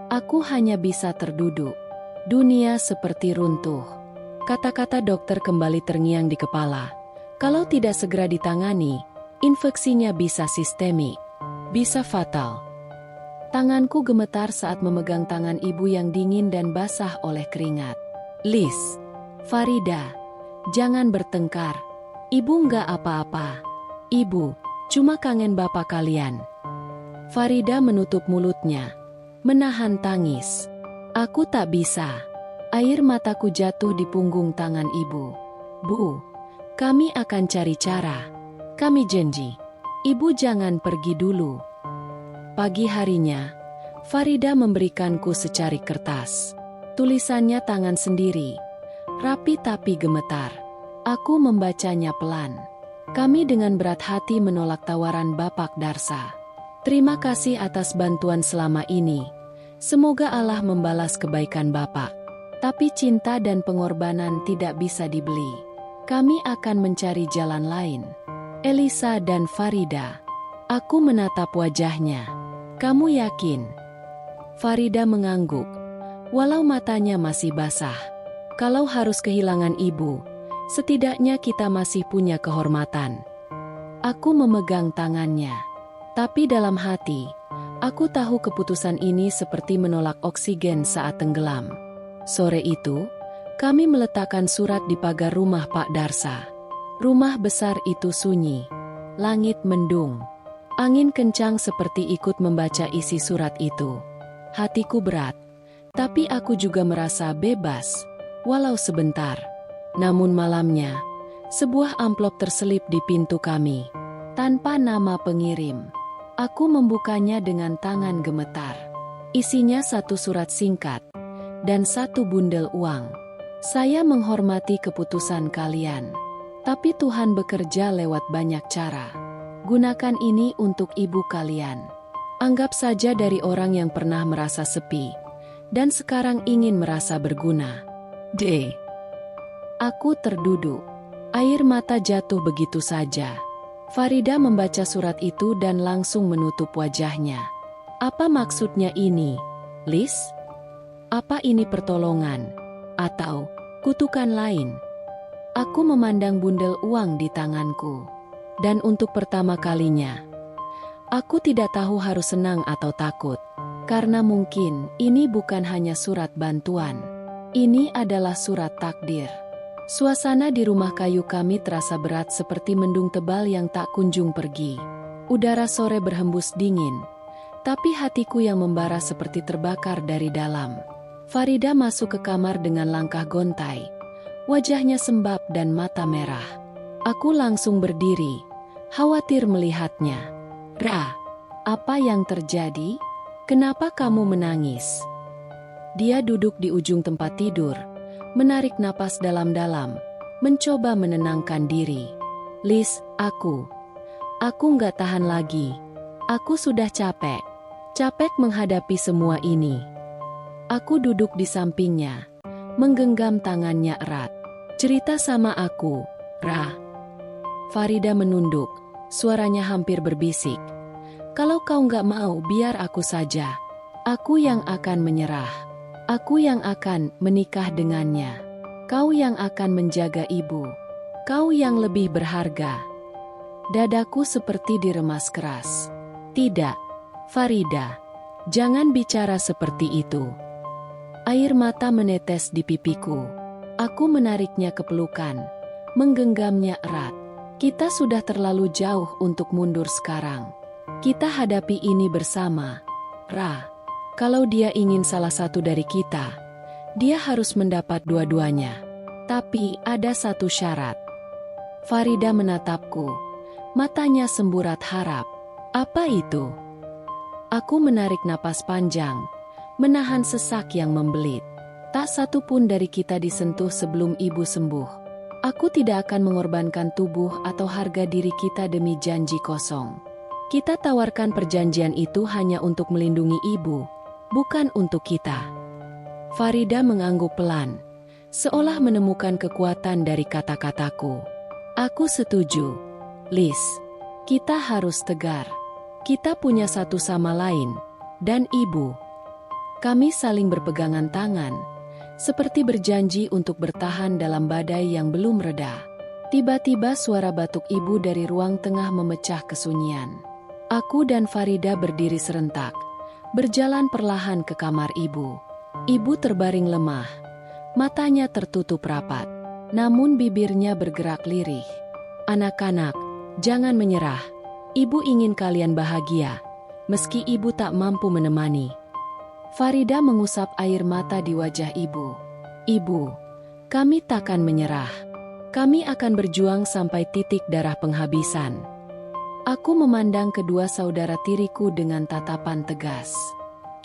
Aku hanya bisa terduduk. Dunia seperti runtuh. Kata-kata dokter kembali terngiang di kepala. Kalau tidak segera ditangani, infeksinya bisa sistemik, bisa fatal. Tanganku gemetar saat memegang tangan ibu yang dingin dan basah oleh keringat. Lis, Farida, jangan bertengkar. Ibu nggak apa-apa. Ibu, cuma kangen bapak kalian. Farida menutup mulutnya, menahan tangis. Aku tak bisa. Air mataku jatuh di punggung tangan ibu. Bu, kami akan cari cara. Kami janji. Ibu jangan pergi dulu. Pagi harinya, Farida memberikanku secari kertas. Tulisannya tangan sendiri. Rapi tapi gemetar. Aku membacanya pelan. Kami dengan berat hati menolak tawaran Bapak Darsa. Terima kasih atas bantuan selama ini. Semoga Allah membalas kebaikan Bapak. Tapi cinta dan pengorbanan tidak bisa dibeli. Kami akan mencari jalan lain. Elisa dan Farida. Aku menatap wajahnya. Kamu yakin? Farida mengangguk, walau matanya masih basah. Kalau harus kehilangan ibu, setidaknya kita masih punya kehormatan. Aku memegang tangannya. Tapi dalam hati, aku tahu keputusan ini seperti menolak oksigen saat tenggelam. Sore itu, kami meletakkan surat di pagar rumah Pak Darsa. Rumah besar itu sunyi. Langit mendung. Angin kencang seperti ikut membaca isi surat itu. Hatiku berat, tapi aku juga merasa bebas, walau sebentar. Namun malamnya, Sebuah amplop terselip di pintu kami, tanpa nama pengirim. Aku membukanya dengan tangan gemetar. Isinya satu surat singkat, dan satu bundel uang. Saya menghormati keputusan kalian, tapi Tuhan bekerja lewat banyak cara. Gunakan ini untuk ibu kalian. Anggap saja dari orang yang pernah merasa sepi, dan sekarang ingin merasa berguna. D. Aku terduduk. Air mata jatuh begitu saja. Farida membaca surat itu dan langsung menutup wajahnya. Apa maksudnya ini, Lis? Apa ini pertolongan? Atau kutukan lain? Aku memandang bundel uang di tanganku. Dan untuk pertama kalinya, aku tidak tahu harus senang atau takut. Karena mungkin ini bukan hanya surat bantuan. Ini adalah surat takdir. Suasana di rumah kayu kami terasa berat seperti mendung tebal yang tak kunjung pergi. Udara sore berhembus dingin, tapi hatiku yang membara seperti terbakar dari dalam. Farida masuk ke kamar dengan langkah gontai. Wajahnya sembab dan mata merah. Aku langsung berdiri, khawatir melihatnya. Ra, apa yang terjadi? Kenapa kamu menangis? Dia duduk di ujung tempat tidur, menarik napas dalam-dalam, mencoba menenangkan diri. Lis, aku nggak tahan lagi. Aku sudah capek menghadapi semua ini. Aku duduk di sampingnya, menggenggam tangannya erat. Cerita sama aku, Ra. Farida menunduk, suaranya hampir berbisik. Kalau kau nggak mau, biar aku saja. Aku yang akan menyerah. Aku yang akan menikah dengannya. Kau yang akan menjaga ibu. Kau yang lebih berharga. Dadaku seperti diremas keras. Tidak, Farida. Jangan bicara seperti itu. Air mata menetes di pipiku. Aku menariknya ke pelukan, menggenggamnya erat. Kita sudah terlalu jauh untuk mundur sekarang. Kita hadapi ini bersama. Ra. Kalau dia ingin salah satu dari kita, dia harus mendapat dua-duanya. Tapi ada satu syarat. Farida menatapku. Matanya semburat harap. Apa itu? Aku menarik napas panjang, menahan sesak yang membelit. Tak satu pun dari kita disentuh sebelum ibu sembuh. Aku tidak akan mengorbankan tubuh atau harga diri kita demi janji kosong. Kita tawarkan perjanjian itu hanya untuk melindungi ibu, bukan untuk kita. Farida mengangguk pelan, seolah menemukan kekuatan dari kata-kataku. Aku setuju. Lis, kita harus tegar. Kita punya satu sama lain, dan ibu. Kami saling berpegangan tangan, seperti berjanji untuk bertahan dalam badai yang belum reda. Tiba-tiba suara batuk ibu dari ruang tengah memecah kesunyian. Aku dan Farida berdiri serentak, berjalan perlahan ke kamar ibu. Ibu terbaring lemah, matanya tertutup rapat, namun bibirnya bergerak lirih. Anak-anak, jangan menyerah. Ibu ingin kalian bahagia, meski ibu tak mampu menemani. Farida mengusap air mata di wajah ibu. Ibu, kami takkan menyerah. Kami akan berjuang sampai titik darah penghabisan. Aku memandang kedua saudara tiriku dengan tatapan tegas.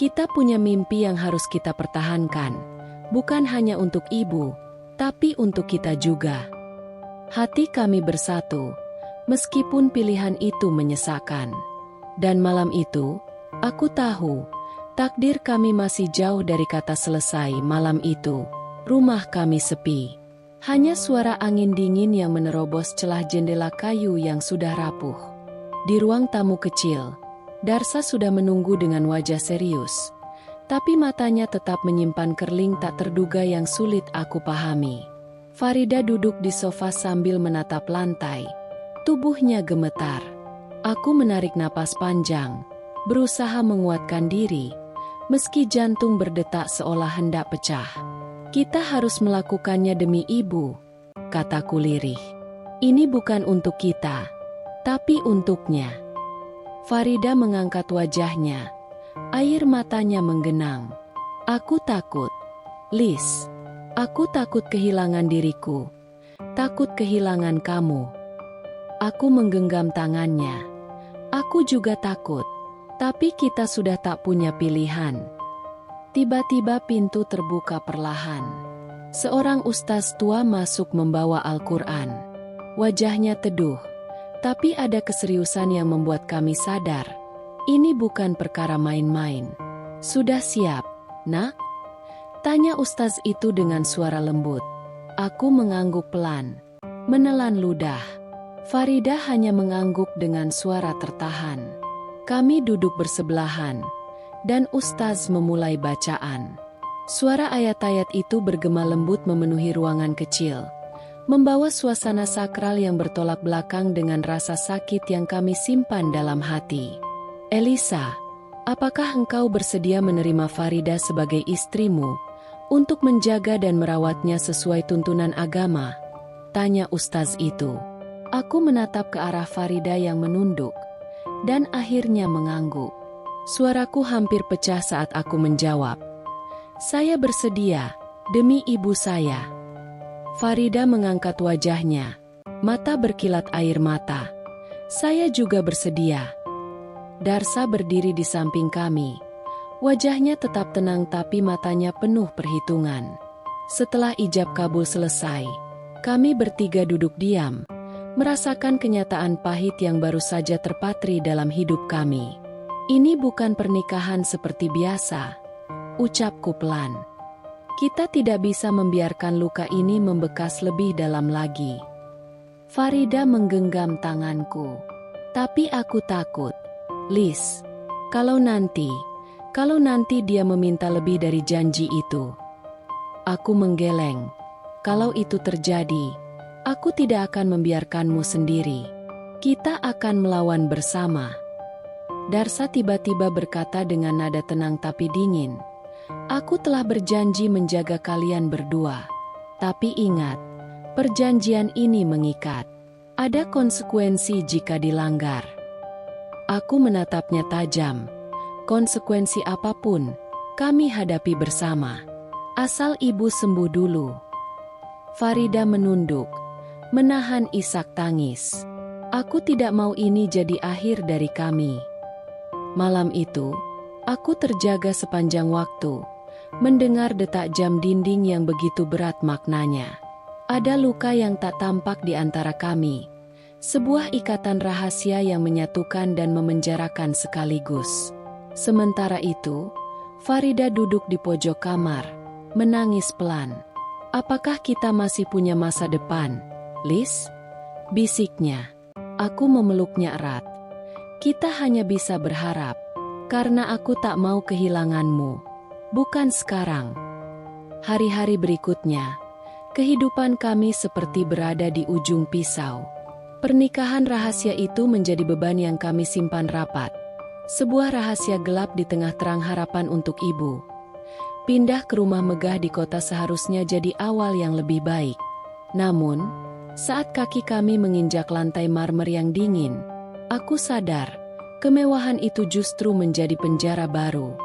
Kita punya mimpi yang harus kita pertahankan, bukan hanya untuk ibu, tapi untuk kita juga. Hati kami bersatu, meskipun pilihan itu menyesakan. Dan malam itu, aku tahu, takdir kami masih jauh dari kata selesai. Malam itu, rumah kami sepi. Hanya suara angin dingin yang menerobos celah jendela kayu yang sudah rapuh. Di ruang tamu kecil, Darsa sudah menunggu dengan wajah serius. Tapi matanya tetap menyimpan kerling tak terduga yang sulit aku pahami. Farida duduk di sofa sambil menatap lantai. Tubuhnya gemetar. Aku menarik napas panjang, berusaha menguatkan diri, meski jantung berdetak seolah hendak pecah. Kita harus melakukannya demi ibu, kataku lirih. Ini bukan untuk kita, tapi untuknya. Farida mengangkat wajahnya, air matanya menggenang. Aku takut, Lis. Aku takut kehilangan diriku. takut kehilangan kamu. Aku menggenggam tangannya. Aku juga takut, tapi kita sudah tak punya pilihan. Tiba-tiba pintu terbuka perlahan. Seorang ustaz tua masuk membawa Al-Quran. Wajahnya teduh, tapi ada keseriusan yang membuat kami sadar. Ini bukan perkara main-main. Sudah siap, nak? Tanya ustaz itu dengan suara lembut. Aku mengangguk pelan, menelan ludah. Farida hanya mengangguk dengan suara tertahan. Kami duduk bersebelahan, dan ustaz memulai bacaan. Suara ayat-ayat itu bergema lembut memenuhi ruangan kecil, membawa suasana sakral yang bertolak belakang dengan rasa sakit yang kami simpan dalam hati. Elisa, apakah engkau bersedia menerima Farida sebagai istrimu, untuk menjaga dan merawatnya sesuai tuntunan agama? Tanya ustaz itu. Aku menatap ke arah Farida yang menunduk, dan akhirnya mengangguk. Suaraku hampir pecah saat aku menjawab. Saya bersedia, demi ibu saya. Farida mengangkat wajahnya, mata berkilat air mata. Saya juga bersedia. Darsa berdiri di samping kami. Wajahnya tetap tenang tapi matanya penuh perhitungan. Setelah ijab kabul selesai, kami bertiga duduk diam, merasakan kenyataan pahit yang baru saja terpatri dalam hidup kami. Ini bukan pernikahan seperti biasa, ucapku pelan. Kita tidak bisa membiarkan luka ini membekas lebih dalam lagi. Farida menggenggam tanganku. Tapi aku takut. Lis, kalau nanti dia meminta lebih dari janji itu. Aku menggeleng. Kalau itu terjadi, aku tidak akan membiarkanmu sendiri. Kita akan melawan bersama. Darsa tiba-tiba berkata dengan nada tenang tapi dingin. Aku telah berjanji menjaga kalian berdua. Tapi ingat, perjanjian ini mengikat. Ada konsekuensi jika dilanggar. Aku menatapnya tajam. Konsekuensi apapun, kami hadapi bersama. Asal ibu sembuh dulu. Farida menunduk, menahan isak tangis. Aku tidak mau ini jadi akhir dari kami. Malam itu, aku terjaga sepanjang waktu, mendengar detak jam dinding yang begitu berat maknanya. Ada luka yang tak tampak di antara kami, sebuah ikatan rahasia yang menyatukan dan memenjarakan sekaligus. Sementara itu, Farida duduk di pojok kamar, menangis pelan. Apakah kita masih punya masa depan, Lis? Bisiknya. Aku memeluknya erat. Kita hanya bisa berharap, karena aku tak mau kehilanganmu. Bukan sekarang. Hari-hari berikutnya, kehidupan kami seperti berada di ujung pisau. Pernikahan rahasia itu menjadi beban yang kami simpan rapat. Sebuah rahasia gelap di tengah terang harapan untuk ibu. Pindah ke rumah megah di kota seharusnya jadi awal yang lebih baik. Namun, saat kaki kami menginjak lantai marmer yang dingin, aku sadar, kemewahan itu justru menjadi penjara baru.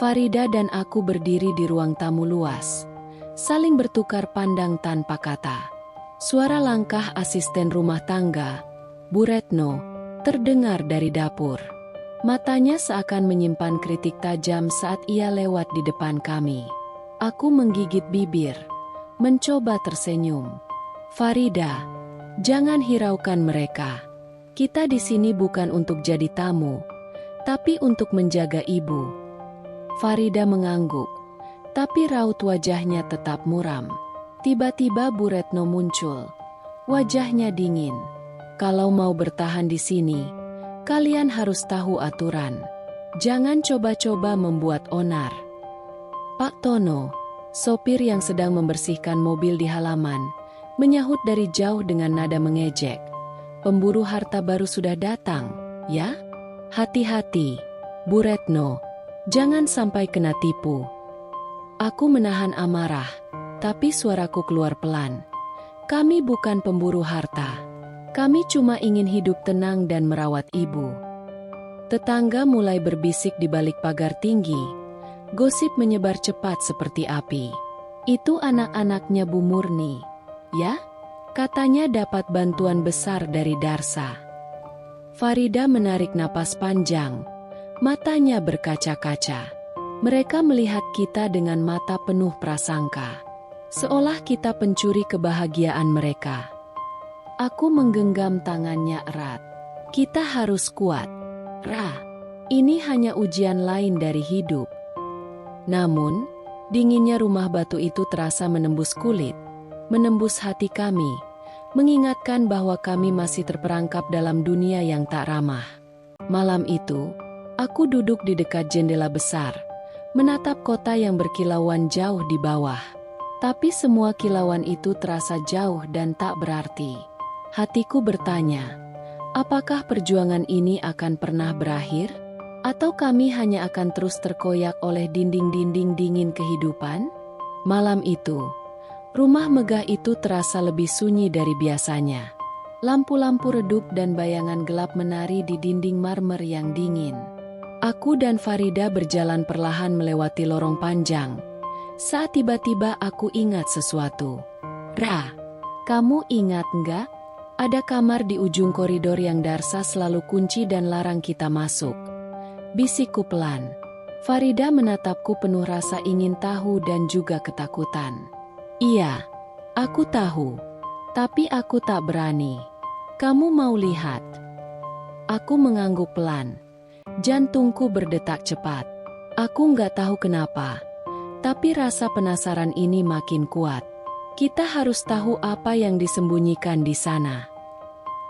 Farida dan aku berdiri di ruang tamu luas, saling bertukar pandang tanpa kata. Suara langkah asisten rumah tangga, Bu Retno, terdengar dari dapur. Matanya seakan menyimpan kritik tajam saat ia lewat di depan kami. Aku menggigit bibir, mencoba tersenyum. Farida, jangan hiraukan mereka. Kita di sini bukan untuk jadi tamu, tapi untuk menjaga ibu. Farida mengangguk, tapi raut wajahnya tetap muram. Tiba-tiba Bu Retno muncul. Wajahnya dingin. Kalau mau bertahan di sini, kalian harus tahu aturan. Jangan coba-coba membuat onar. Pak Tono, sopir yang sedang membersihkan mobil di halaman, menyahut dari jauh dengan nada mengejek. Pemburu harta baru sudah datang, ya? Hati-hati, Bu Retno. Jangan sampai kena tipu. Aku menahan amarah, tapi suaraku keluar pelan. Kami bukan pemburu harta. Kami cuma ingin hidup tenang dan merawat ibu. Tetangga mulai berbisik di balik pagar tinggi. Gosip menyebar cepat seperti api. Itu anak-anaknya Bu Murni, ya? Katanya dapat bantuan besar dari Darsa. Farida menarik napas panjang. Matanya berkaca-kaca. Mereka melihat kita dengan mata penuh prasangka. Seolah kita pencuri kebahagiaan mereka. Aku menggenggam tangannya erat. Kita harus kuat. Ra, ini hanya ujian lain dari hidup. Namun, dinginnya rumah batu itu terasa menembus kulit, menembus hati kami, mengingatkan bahwa kami masih terperangkap dalam dunia yang tak ramah. Malam itu, aku duduk di dekat jendela besar, menatap kota yang berkilauan jauh di bawah. Tapi semua kilauan itu terasa jauh dan tak berarti. Hatiku bertanya, apakah perjuangan ini akan pernah berakhir? Atau kami hanya akan terus terkoyak oleh dinding-dinding dingin kehidupan? Malam itu, rumah megah itu terasa lebih sunyi dari biasanya. Lampu-lampu redup dan bayangan gelap menari di dinding marmer yang dingin. Aku dan Farida berjalan perlahan melewati lorong panjang. Saat tiba-tiba aku ingat sesuatu. Ra, kamu ingat nggak? Ada kamar di ujung koridor yang Darsa selalu kunci dan larang kita masuk. Bisikku pelan. Farida menatapku penuh rasa ingin tahu dan juga ketakutan. Iya, aku tahu. Tapi aku tak berani. Kamu mau lihat? Aku mengangguk pelan. Jantungku berdetak cepat. Aku nggak tahu kenapa. Tapi rasa penasaran ini makin kuat. Kita harus tahu apa yang disembunyikan di sana.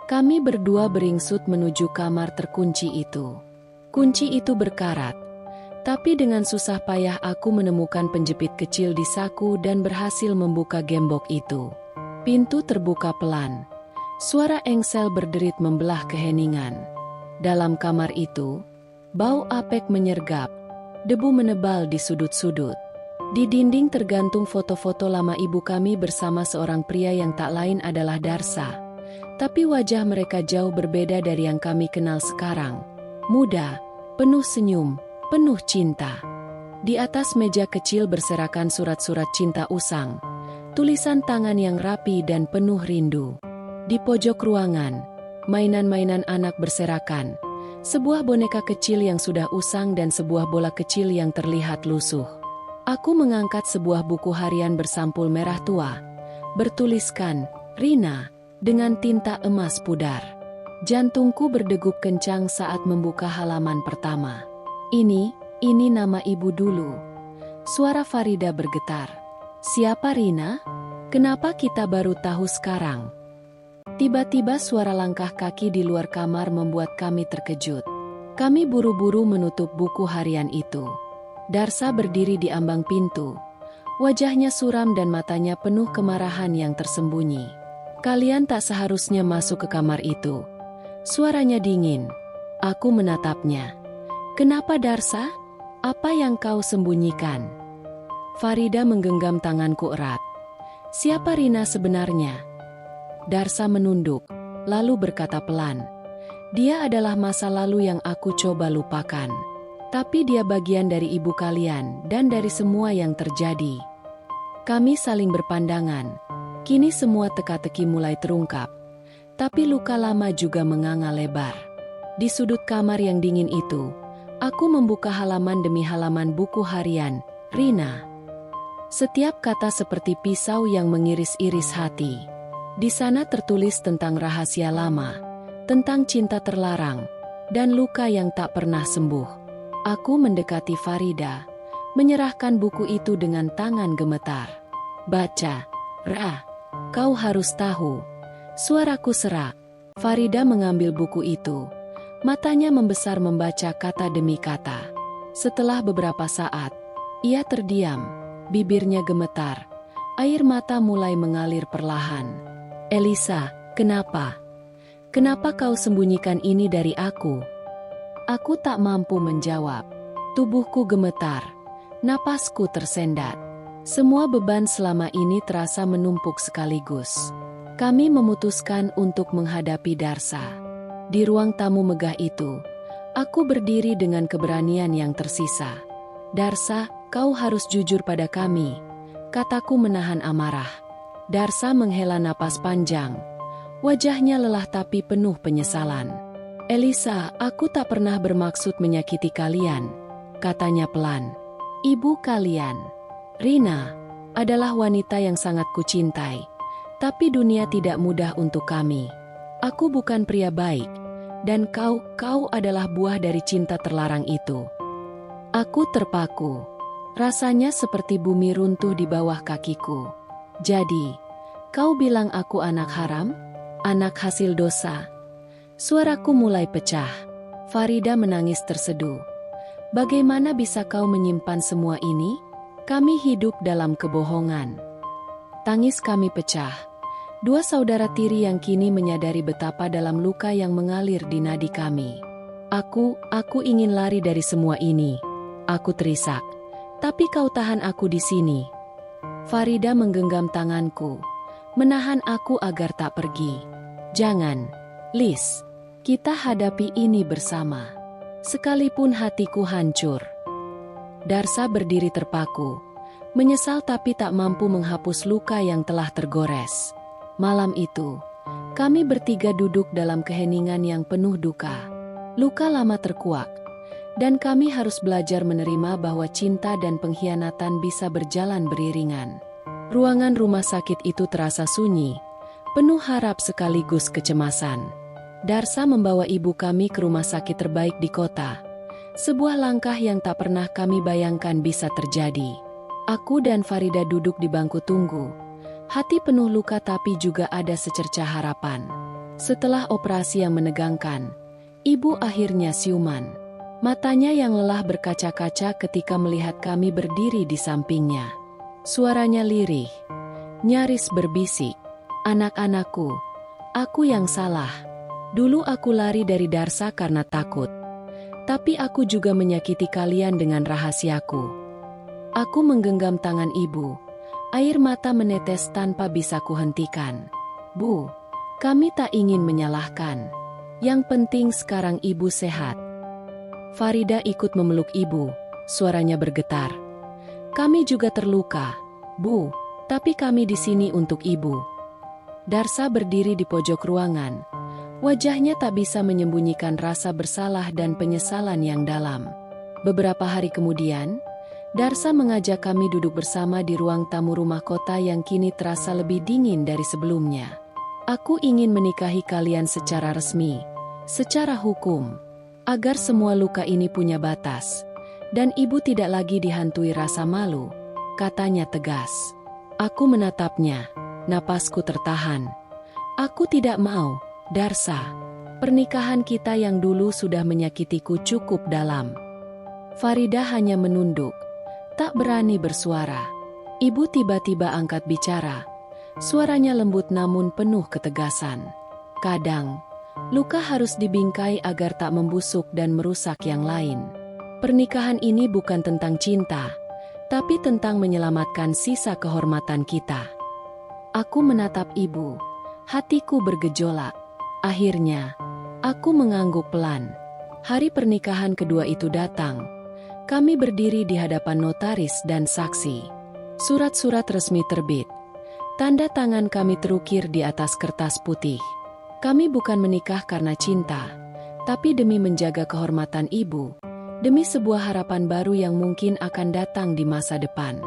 Kami berdua beringsut menuju kamar terkunci itu. Kunci itu berkarat, tapi dengan susah payah aku menemukan penjepit kecil di saku dan berhasil membuka gembok itu. Pintu terbuka pelan. Suara engsel berderit membelah keheningan. Dalam kamar itu, bau apek menyergap, debu menebal di sudut-sudut. Di dinding tergantung foto-foto lama ibu kami bersama seorang pria yang tak lain adalah Darsa. Tapi wajah mereka jauh berbeda dari yang kami kenal sekarang. Muda, penuh senyum, penuh cinta. Di atas meja kecil berserakan surat-surat cinta usang, tulisan tangan yang rapi dan penuh rindu. Di pojok ruangan, mainan-mainan anak berserakan, sebuah boneka kecil yang sudah usang dan sebuah bola kecil yang terlihat lusuh. Aku mengangkat sebuah buku harian bersampul merah tua, bertuliskan, Rina, dengan tinta emas pudar. Jantungku berdegup kencang saat membuka halaman pertama. Ini nama ibu dulu. Suara Farida bergetar. Siapa Rina? Kenapa kita baru tahu sekarang? Tiba-tiba suara langkah kaki di luar kamar membuat kami terkejut. Kami buru-buru menutup buku harian itu. Darsa berdiri di ambang pintu. Wajahnya suram dan matanya penuh kemarahan yang tersembunyi. Kalian tak seharusnya masuk ke kamar itu. Suaranya dingin. Aku menatapnya. Kenapa Darsa? Apa yang kau sembunyikan? Farida menggenggam tanganku erat. Siapa Rina sebenarnya? Darsa menunduk, lalu berkata pelan. Dia adalah masa lalu yang aku coba lupakan. Tapi dia bagian dari ibu kalian dan dari semua yang terjadi. Kami saling berpandangan. Kini semua teka-teki mulai terungkap. Tapi luka lama juga menganga lebar. Di sudut kamar yang dingin itu, aku membuka halaman demi halaman buku harian, Rina. Setiap kata seperti pisau yang mengiris-iris hati. Di sana tertulis tentang rahasia lama, tentang cinta terlarang, dan luka yang tak pernah sembuh. Aku mendekati Farida, menyerahkan buku itu dengan tangan gemetar. Baca, Ra, kau harus tahu. Suaraku serak. Farida mengambil buku itu. Matanya membesar membaca kata demi kata. Setelah beberapa saat, ia terdiam. Bibirnya gemetar. Air mata mulai mengalir perlahan. Elisa, kenapa? Kenapa kau sembunyikan ini dari aku? Aku tak mampu menjawab. Tubuhku gemetar. Napasku tersendat. Semua beban selama ini terasa menumpuk sekaligus. Kami memutuskan untuk menghadapi Darsa. Di ruang tamu megah itu, aku berdiri dengan keberanian yang tersisa. Darsa, kau harus jujur pada kami, kataku menahan amarah. Darsa menghela napas panjang. Wajahnya lelah tapi penuh penyesalan. Elisa, aku tak pernah bermaksud menyakiti kalian, katanya pelan. Ibu kalian, Rina, adalah wanita yang sangat kucintai. Tapi dunia tidak mudah untuk kami. Aku bukan pria baik, dan kau adalah buah dari cinta terlarang itu. Aku terpaku. Rasanya seperti bumi runtuh di bawah kakiku. Jadi, kau bilang aku anak haram? Anak hasil dosa? Suaraku mulai pecah. Farida menangis terseduh. Bagaimana bisa kau menyimpan semua ini? Kami hidup dalam kebohongan. Tangis kami pecah. Dua saudara tiri yang kini menyadari betapa dalam luka yang mengalir di nadi kami. Aku ingin lari dari semua ini. Aku terisak. Tapi kau tahan aku di sini. Farida menggenggam tanganku, menahan aku agar tak pergi. Jangan, Lis. Kita hadapi ini bersama. Sekalipun hatiku hancur. Darsa berdiri terpaku, menyesal tapi tak mampu menghapus luka yang telah tergores. Malam itu, kami bertiga duduk dalam keheningan yang penuh duka. Luka lama terkuak, dan kami harus belajar menerima bahwa cinta dan pengkhianatan bisa berjalan beriringan. Ruangan rumah sakit itu terasa sunyi, penuh harap sekaligus kecemasan. Darsa membawa ibu kami ke rumah sakit terbaik di kota. Sebuah langkah yang tak pernah kami bayangkan bisa terjadi. Aku dan Farida duduk di bangku tunggu. Hati penuh luka tapi juga ada secercah harapan. Setelah operasi yang menegangkan, ibu akhirnya siuman. Matanya yang lelah berkaca-kaca ketika melihat kami berdiri di sampingnya. Suaranya lirih, nyaris berbisik. Anak-anakku, aku yang salah. Dulu aku lari dari Darsa karena takut. Tapi aku juga menyakiti kalian dengan rahasiaku. Aku menggenggam tangan ibu. Air mata menetes tanpa bisa kuhentikan. Bu, kami tak ingin menyalahkan. Yang penting sekarang ibu sehat. Farida ikut memeluk ibu. Suaranya bergetar. Kami juga terluka, Bu, tapi kami di sini untuk ibu. Darsa berdiri di pojok ruangan. Wajahnya tak bisa menyembunyikan rasa bersalah dan penyesalan yang dalam. Beberapa hari kemudian, Darsa mengajak kami duduk bersama di ruang tamu rumah kota yang kini terasa lebih dingin dari sebelumnya. Aku ingin menikahi kalian secara resmi, secara hukum, agar semua luka ini punya batas, dan ibu tidak lagi dihantui rasa malu, katanya tegas. Aku menatapnya, napasku tertahan. Aku tidak mau. Darsa, pernikahan kita yang dulu sudah menyakitiku cukup dalam. Farida hanya menunduk, tak berani bersuara. Ibu tiba-tiba angkat bicara. Suaranya lembut namun penuh ketegasan. Kadang, luka harus dibingkai agar tak membusuk dan merusak yang lain. Pernikahan ini bukan tentang cinta, tapi tentang menyelamatkan sisa kehormatan kita. Aku menatap ibu, hatiku bergejolak. Akhirnya, aku mengangguk pelan. Hari pernikahan kedua itu datang. Kami berdiri di hadapan notaris dan saksi. Surat-surat resmi terbit. Tanda tangan kami terukir di atas kertas putih. Kami bukan menikah karena cinta, tapi demi menjaga kehormatan ibu, demi sebuah harapan baru yang mungkin akan datang di masa depan.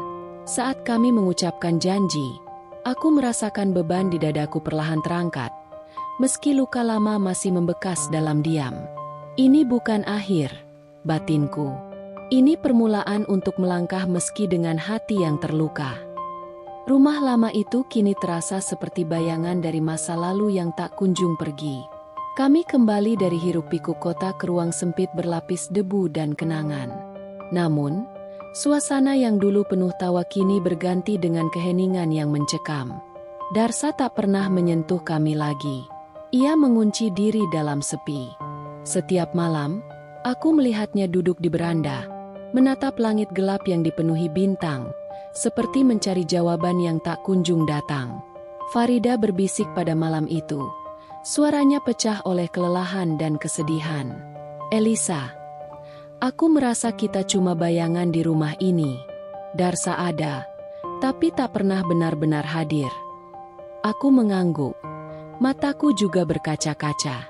Saat kami mengucapkan janji, aku merasakan beban di dadaku perlahan terangkat. Meski luka lama masih membekas dalam diam. Ini bukan akhir, batinku. Ini permulaan untuk melangkah meski dengan hati yang terluka. Rumah lama itu kini terasa seperti bayangan dari masa lalu yang tak kunjung pergi. Kami kembali dari hiruk-pikuk kota ke ruang sempit berlapis debu dan kenangan. Namun, suasana yang dulu penuh tawa kini berganti dengan keheningan yang mencekam. Darsa tak pernah menyentuh kami lagi. Ia mengunci diri dalam sepi. Setiap malam, aku melihatnya duduk di beranda, menatap langit gelap yang dipenuhi bintang, seperti mencari jawaban yang tak kunjung datang. Farida berbisik pada malam itu. Suaranya pecah oleh kelelahan dan kesedihan. Elisa, aku merasa kita cuma bayangan di rumah ini. Darsa ada, tapi tak pernah benar-benar hadir. Aku mengangguk. Mataku juga berkaca-kaca.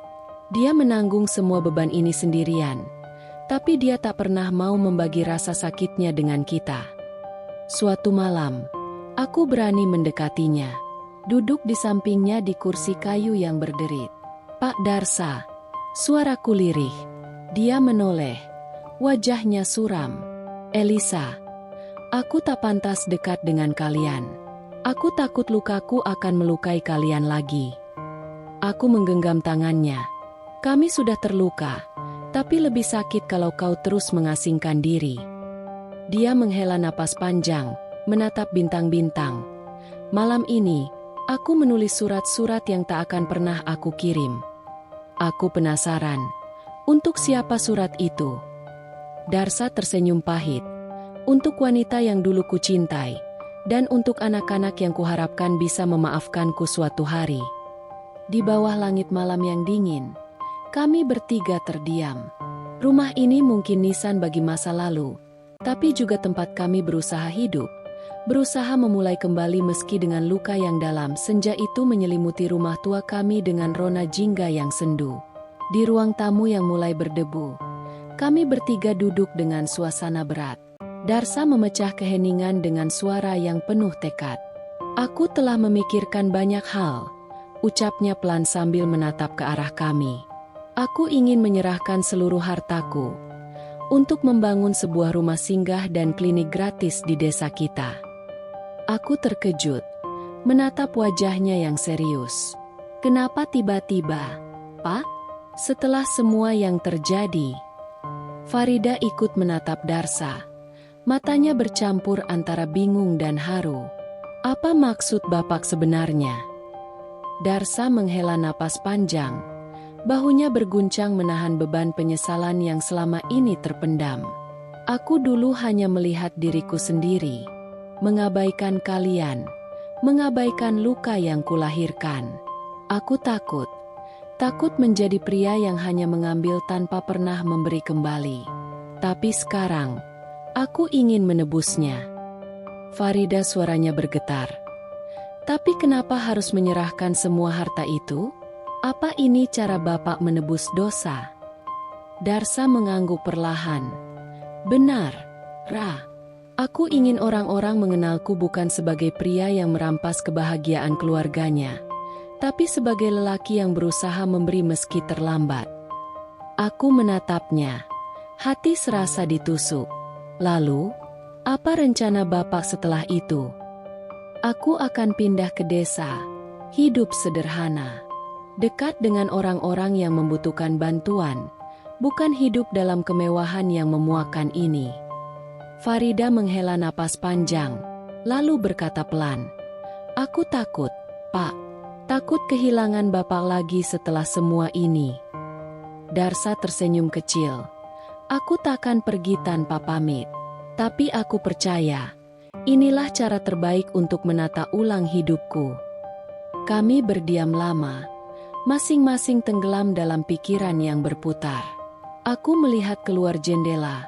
Dia menanggung semua beban ini sendirian. Tapi dia tak pernah mau membagi rasa sakitnya dengan kita. Suatu malam, aku berani mendekatinya. Duduk di sampingnya di kursi kayu yang berderit. "Pak Darsa," suaraku lirih. Dia menoleh. Wajahnya suram. "Elisa, aku tak pantas dekat dengan kalian. Aku takut lukaku akan melukai kalian lagi." Aku menggenggam tangannya. "Kami sudah terluka, tapi lebih sakit kalau kau terus mengasingkan diri." Dia menghela napas panjang, menatap bintang-bintang. "Malam ini, aku menulis surat-surat yang tak akan pernah aku kirim." Aku penasaran, untuk siapa surat itu? Darsa tersenyum pahit. "Untuk wanita yang dulu kucintai, dan untuk anak-anak yang kuharapkan bisa memaafkanku suatu hari." Di bawah langit malam yang dingin, kami bertiga terdiam. Rumah ini mungkin nisan bagi masa lalu, tapi juga tempat kami berusaha hidup, berusaha memulai kembali meski dengan luka yang dalam. Senja itu menyelimuti rumah tua kami dengan rona jingga yang sendu. Di ruang tamu yang mulai berdebu, kami bertiga duduk dengan suasana berat. Darsa memecah keheningan dengan suara yang penuh tekad. "Aku telah memikirkan banyak hal," ucapnya pelan sambil menatap ke arah kami. "Aku ingin menyerahkan seluruh hartaku untuk membangun sebuah rumah singgah dan klinik gratis di desa kita." Aku terkejut, menatap wajahnya yang serius. "Kenapa tiba-tiba, Pak? Setelah semua yang terjadi?" Farida ikut menatap Darsa. Matanya bercampur antara bingung dan haru. "Apa maksud Bapak sebenarnya?" Darsa menghela napas panjang. Bahunya berguncang menahan beban penyesalan yang selama ini terpendam. "Aku dulu hanya melihat diriku sendiri, mengabaikan kalian, mengabaikan luka yang kulahirkan. Aku takut menjadi pria yang hanya mengambil tanpa pernah memberi kembali. Tapi sekarang, aku ingin menebusnya." Farida suaranya bergetar. "Tapi kenapa harus menyerahkan semua harta itu? Apa ini cara Bapak menebus dosa?" Darsa mengangguk perlahan. "Benar, Ra. Aku ingin orang-orang mengenalku bukan sebagai pria yang merampas kebahagiaan keluarganya, tapi sebagai lelaki yang berusaha memberi meski terlambat." Aku menatapnya. Hati serasa ditusuk. "Lalu, apa rencana Bapak setelah itu?" "Aku akan pindah ke desa, hidup sederhana, dekat dengan orang-orang yang membutuhkan bantuan, bukan hidup dalam kemewahan yang memuakkan ini." Farida menghela napas panjang, lalu berkata pelan, "Aku takut, Pak. Takut kehilangan Bapak lagi setelah semua ini." Darsa tersenyum kecil. "Aku takkan pergi tanpa pamit. Tapi aku percaya, inilah cara terbaik untuk menata ulang hidupku." Kami berdiam lama, masing-masing tenggelam dalam pikiran yang berputar. Aku melihat keluar jendela.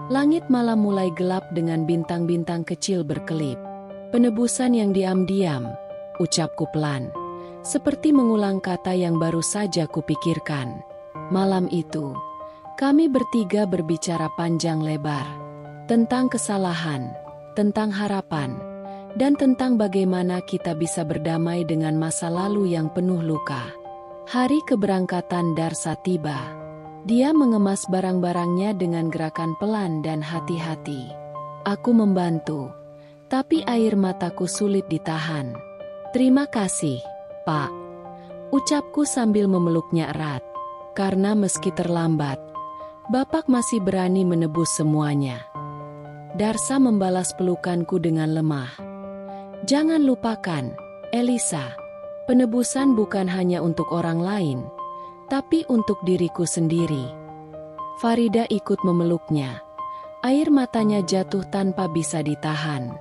Langit malam mulai gelap dengan bintang-bintang kecil berkelip. "Penebusan yang diam-diam," ucapku pelan, seperti mengulang kata yang baru saja kupikirkan. Malam itu, kami bertiga berbicara panjang lebar tentang kesalahan, tentang harapan, dan tentang bagaimana kita bisa berdamai dengan masa lalu yang penuh luka. Hari keberangkatan Darsa tiba. Dia mengemas barang-barangnya dengan gerakan pelan dan hati-hati. Aku membantu, tapi air mataku sulit ditahan. "Terima kasih, Pak," ucapku sambil memeluknya erat. Karena meski terlambat, Bapak masih berani menebus semuanya. Darsa membalas pelukanku dengan lemah. "Jangan lupakan, Elisa, penebusan bukan hanya untuk orang lain, tapi untuk diriku sendiri." Farida ikut memeluknya. Air matanya jatuh tanpa bisa ditahan.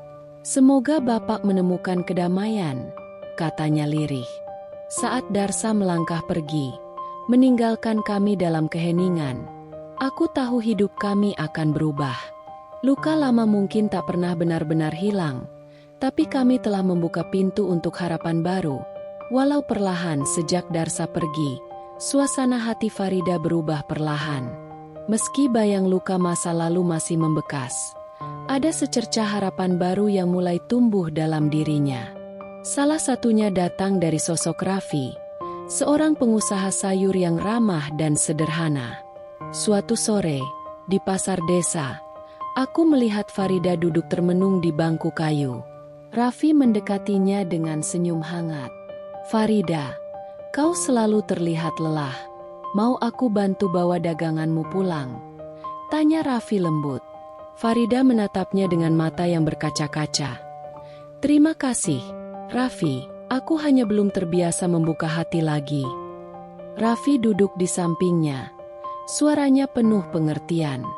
"Semoga Bapak menemukan kedamaian," katanya lirih. Saat Darsa melangkah pergi, meninggalkan kami dalam keheningan, aku tahu hidup kami akan berubah. Luka lama mungkin tak pernah benar-benar hilang, Tapi kami telah membuka pintu untuk harapan baru. Walau perlahan sejak Darsa pergi, suasana hati Farida berubah perlahan. Meski bayang luka masa lalu masih membekas, ada secercah harapan baru yang mulai tumbuh dalam dirinya. Salah satunya datang dari sosok Raffi, seorang pengusaha sayur yang ramah dan sederhana. Suatu sore, di pasar desa, aku melihat Farida duduk termenung di bangku kayu. Raffi mendekatinya dengan senyum hangat. "Farida, kau selalu terlihat lelah. Mau aku bantu bawa daganganmu pulang?" tanya Raffi lembut. Farida menatapnya dengan mata yang berkaca-kaca. "Terima kasih, Raffi, aku hanya belum terbiasa membuka hati lagi." Raffi duduk di sampingnya. Suaranya penuh pengertian.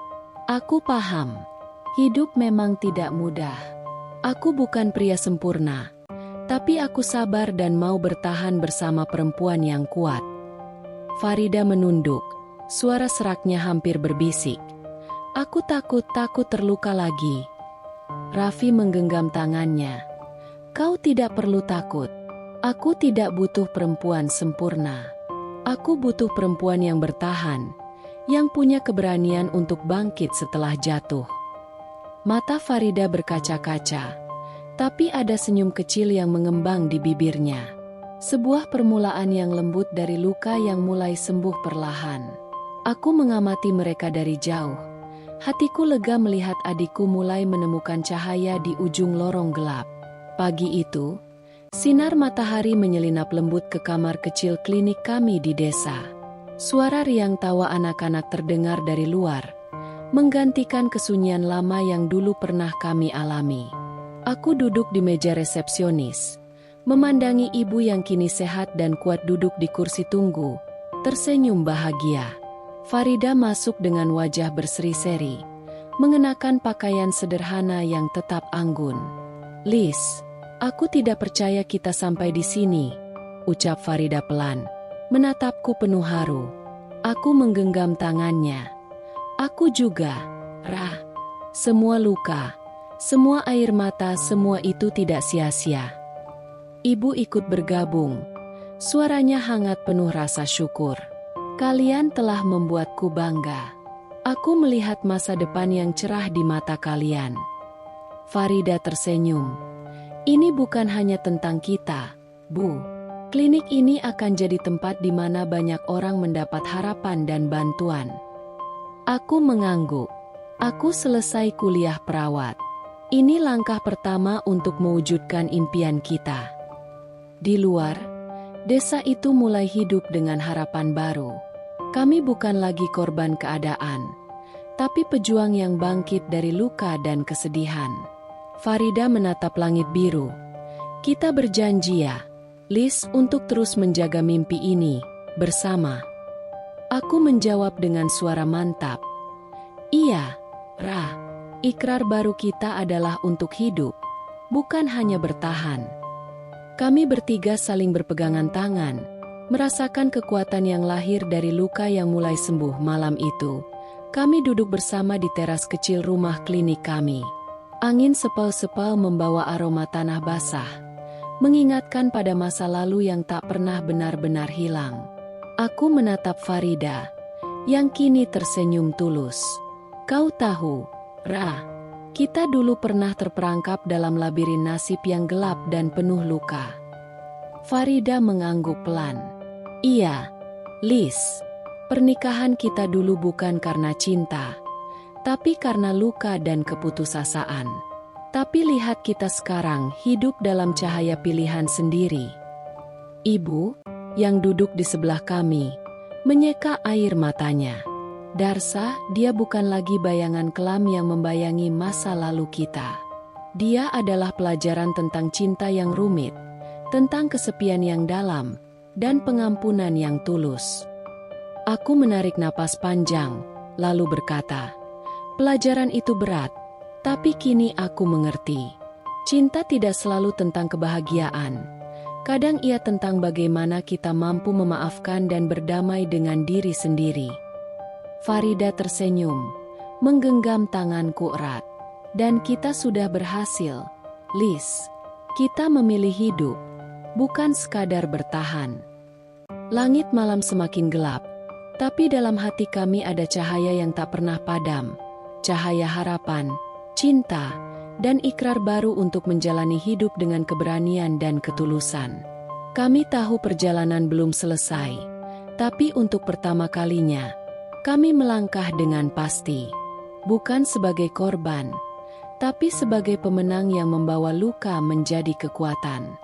"Aku paham. Hidup memang tidak mudah. Aku bukan pria sempurna, tapi aku sabar dan mau bertahan bersama perempuan yang kuat." Farida menunduk. Suara seraknya hampir berbisik. "Aku takut terluka lagi." Raffi menggenggam tangannya. "Kau tidak perlu takut. Aku tidak butuh perempuan sempurna. Aku butuh perempuan yang bertahan, yang punya keberanian untuk bangkit setelah jatuh." Mata Farida berkaca-kaca, tapi ada senyum kecil yang mengembang di bibirnya. Sebuah permulaan yang lembut dari luka yang mulai sembuh perlahan. Aku mengamati mereka dari jauh. Hatiku lega melihat adikku mulai menemukan cahaya di ujung lorong gelap. Pagi itu, sinar matahari menyelinap lembut ke kamar kecil klinik kami di desa. Suara riang tawa anak-anak terdengar dari luar, menggantikan kesunyian lama yang dulu pernah kami alami. Aku duduk di meja resepsionis, memandangi ibu yang kini sehat dan kuat duduk di kursi tunggu, tersenyum bahagia. Farida masuk dengan wajah berseri-seri, mengenakan pakaian sederhana yang tetap anggun. "Lis, aku tidak percaya kita sampai di sini," ucap Farida pelan, menatapku penuh haru. Aku menggenggam tangannya. "Aku juga, Rah. Semua luka, semua air mata, semua itu tidak sia-sia." Ibu ikut bergabung. Suaranya hangat penuh rasa syukur. "Kalian telah membuatku bangga. Aku melihat masa depan yang cerah di mata kalian." Farida tersenyum. "Ini bukan hanya tentang kita, Bu. Klinik ini akan jadi tempat di mana banyak orang mendapat harapan dan bantuan." Aku mengangguk. Aku selesai kuliah perawat. Ini langkah pertama untuk mewujudkan impian kita. Di luar, desa itu mulai hidup dengan harapan baru. Kami bukan lagi korban keadaan, tapi pejuang yang bangkit dari luka dan kesedihan. Farida menatap langit biru. "Kita berjanji ya, Lis, untuk terus menjaga mimpi ini, bersama." Aku menjawab dengan suara mantap. "Iya, Ra. Ikrar baru kita adalah untuk hidup, bukan hanya bertahan." Kami bertiga saling berpegangan tangan, merasakan kekuatan yang lahir dari luka yang mulai sembuh. Malam itu, kami duduk bersama di teras kecil rumah klinik kami. Angin sepal-sepal membawa aroma tanah basah, mengingatkan pada masa lalu yang tak pernah benar-benar hilang. Aku menatap Farida, yang kini tersenyum tulus. "Kau tahu, Ra, kita dulu pernah terperangkap dalam labirin nasib yang gelap dan penuh luka." Farida mengangguk pelan. "Iya, Lis, pernikahan kita dulu bukan karena cinta, tapi karena luka dan keputusasaan. Tapi lihat kita sekarang hidup dalam cahaya pilihan sendiri." Ibu, yang duduk di sebelah kami, menyeka air matanya. "Darsa, dia bukan lagi bayangan kelam yang membayangi masa lalu kita. Dia adalah pelajaran tentang cinta yang rumit, tentang kesepian yang dalam, dan pengampunan yang tulus." Aku menarik napas panjang, lalu berkata, "Pelajaran itu berat, tapi kini aku mengerti. Cinta tidak selalu tentang kebahagiaan. Kadang ia tentang bagaimana kita mampu memaafkan dan berdamai dengan diri sendiri." Farida tersenyum, menggenggam tanganku erat. "Dan kita sudah berhasil. Lis, kita memilih hidup, bukan sekadar bertahan. Langit malam semakin gelap, tapi dalam hati kami ada cahaya yang tak pernah padam. Cahaya harapan, cinta, dan ikrar baru untuk menjalani hidup dengan keberanian dan ketulusan. Kami tahu perjalanan belum selesai, tapi untuk pertama kalinya, kami melangkah dengan pasti. Bukan sebagai korban, tapi sebagai pemenang yang membawa luka menjadi kekuatan.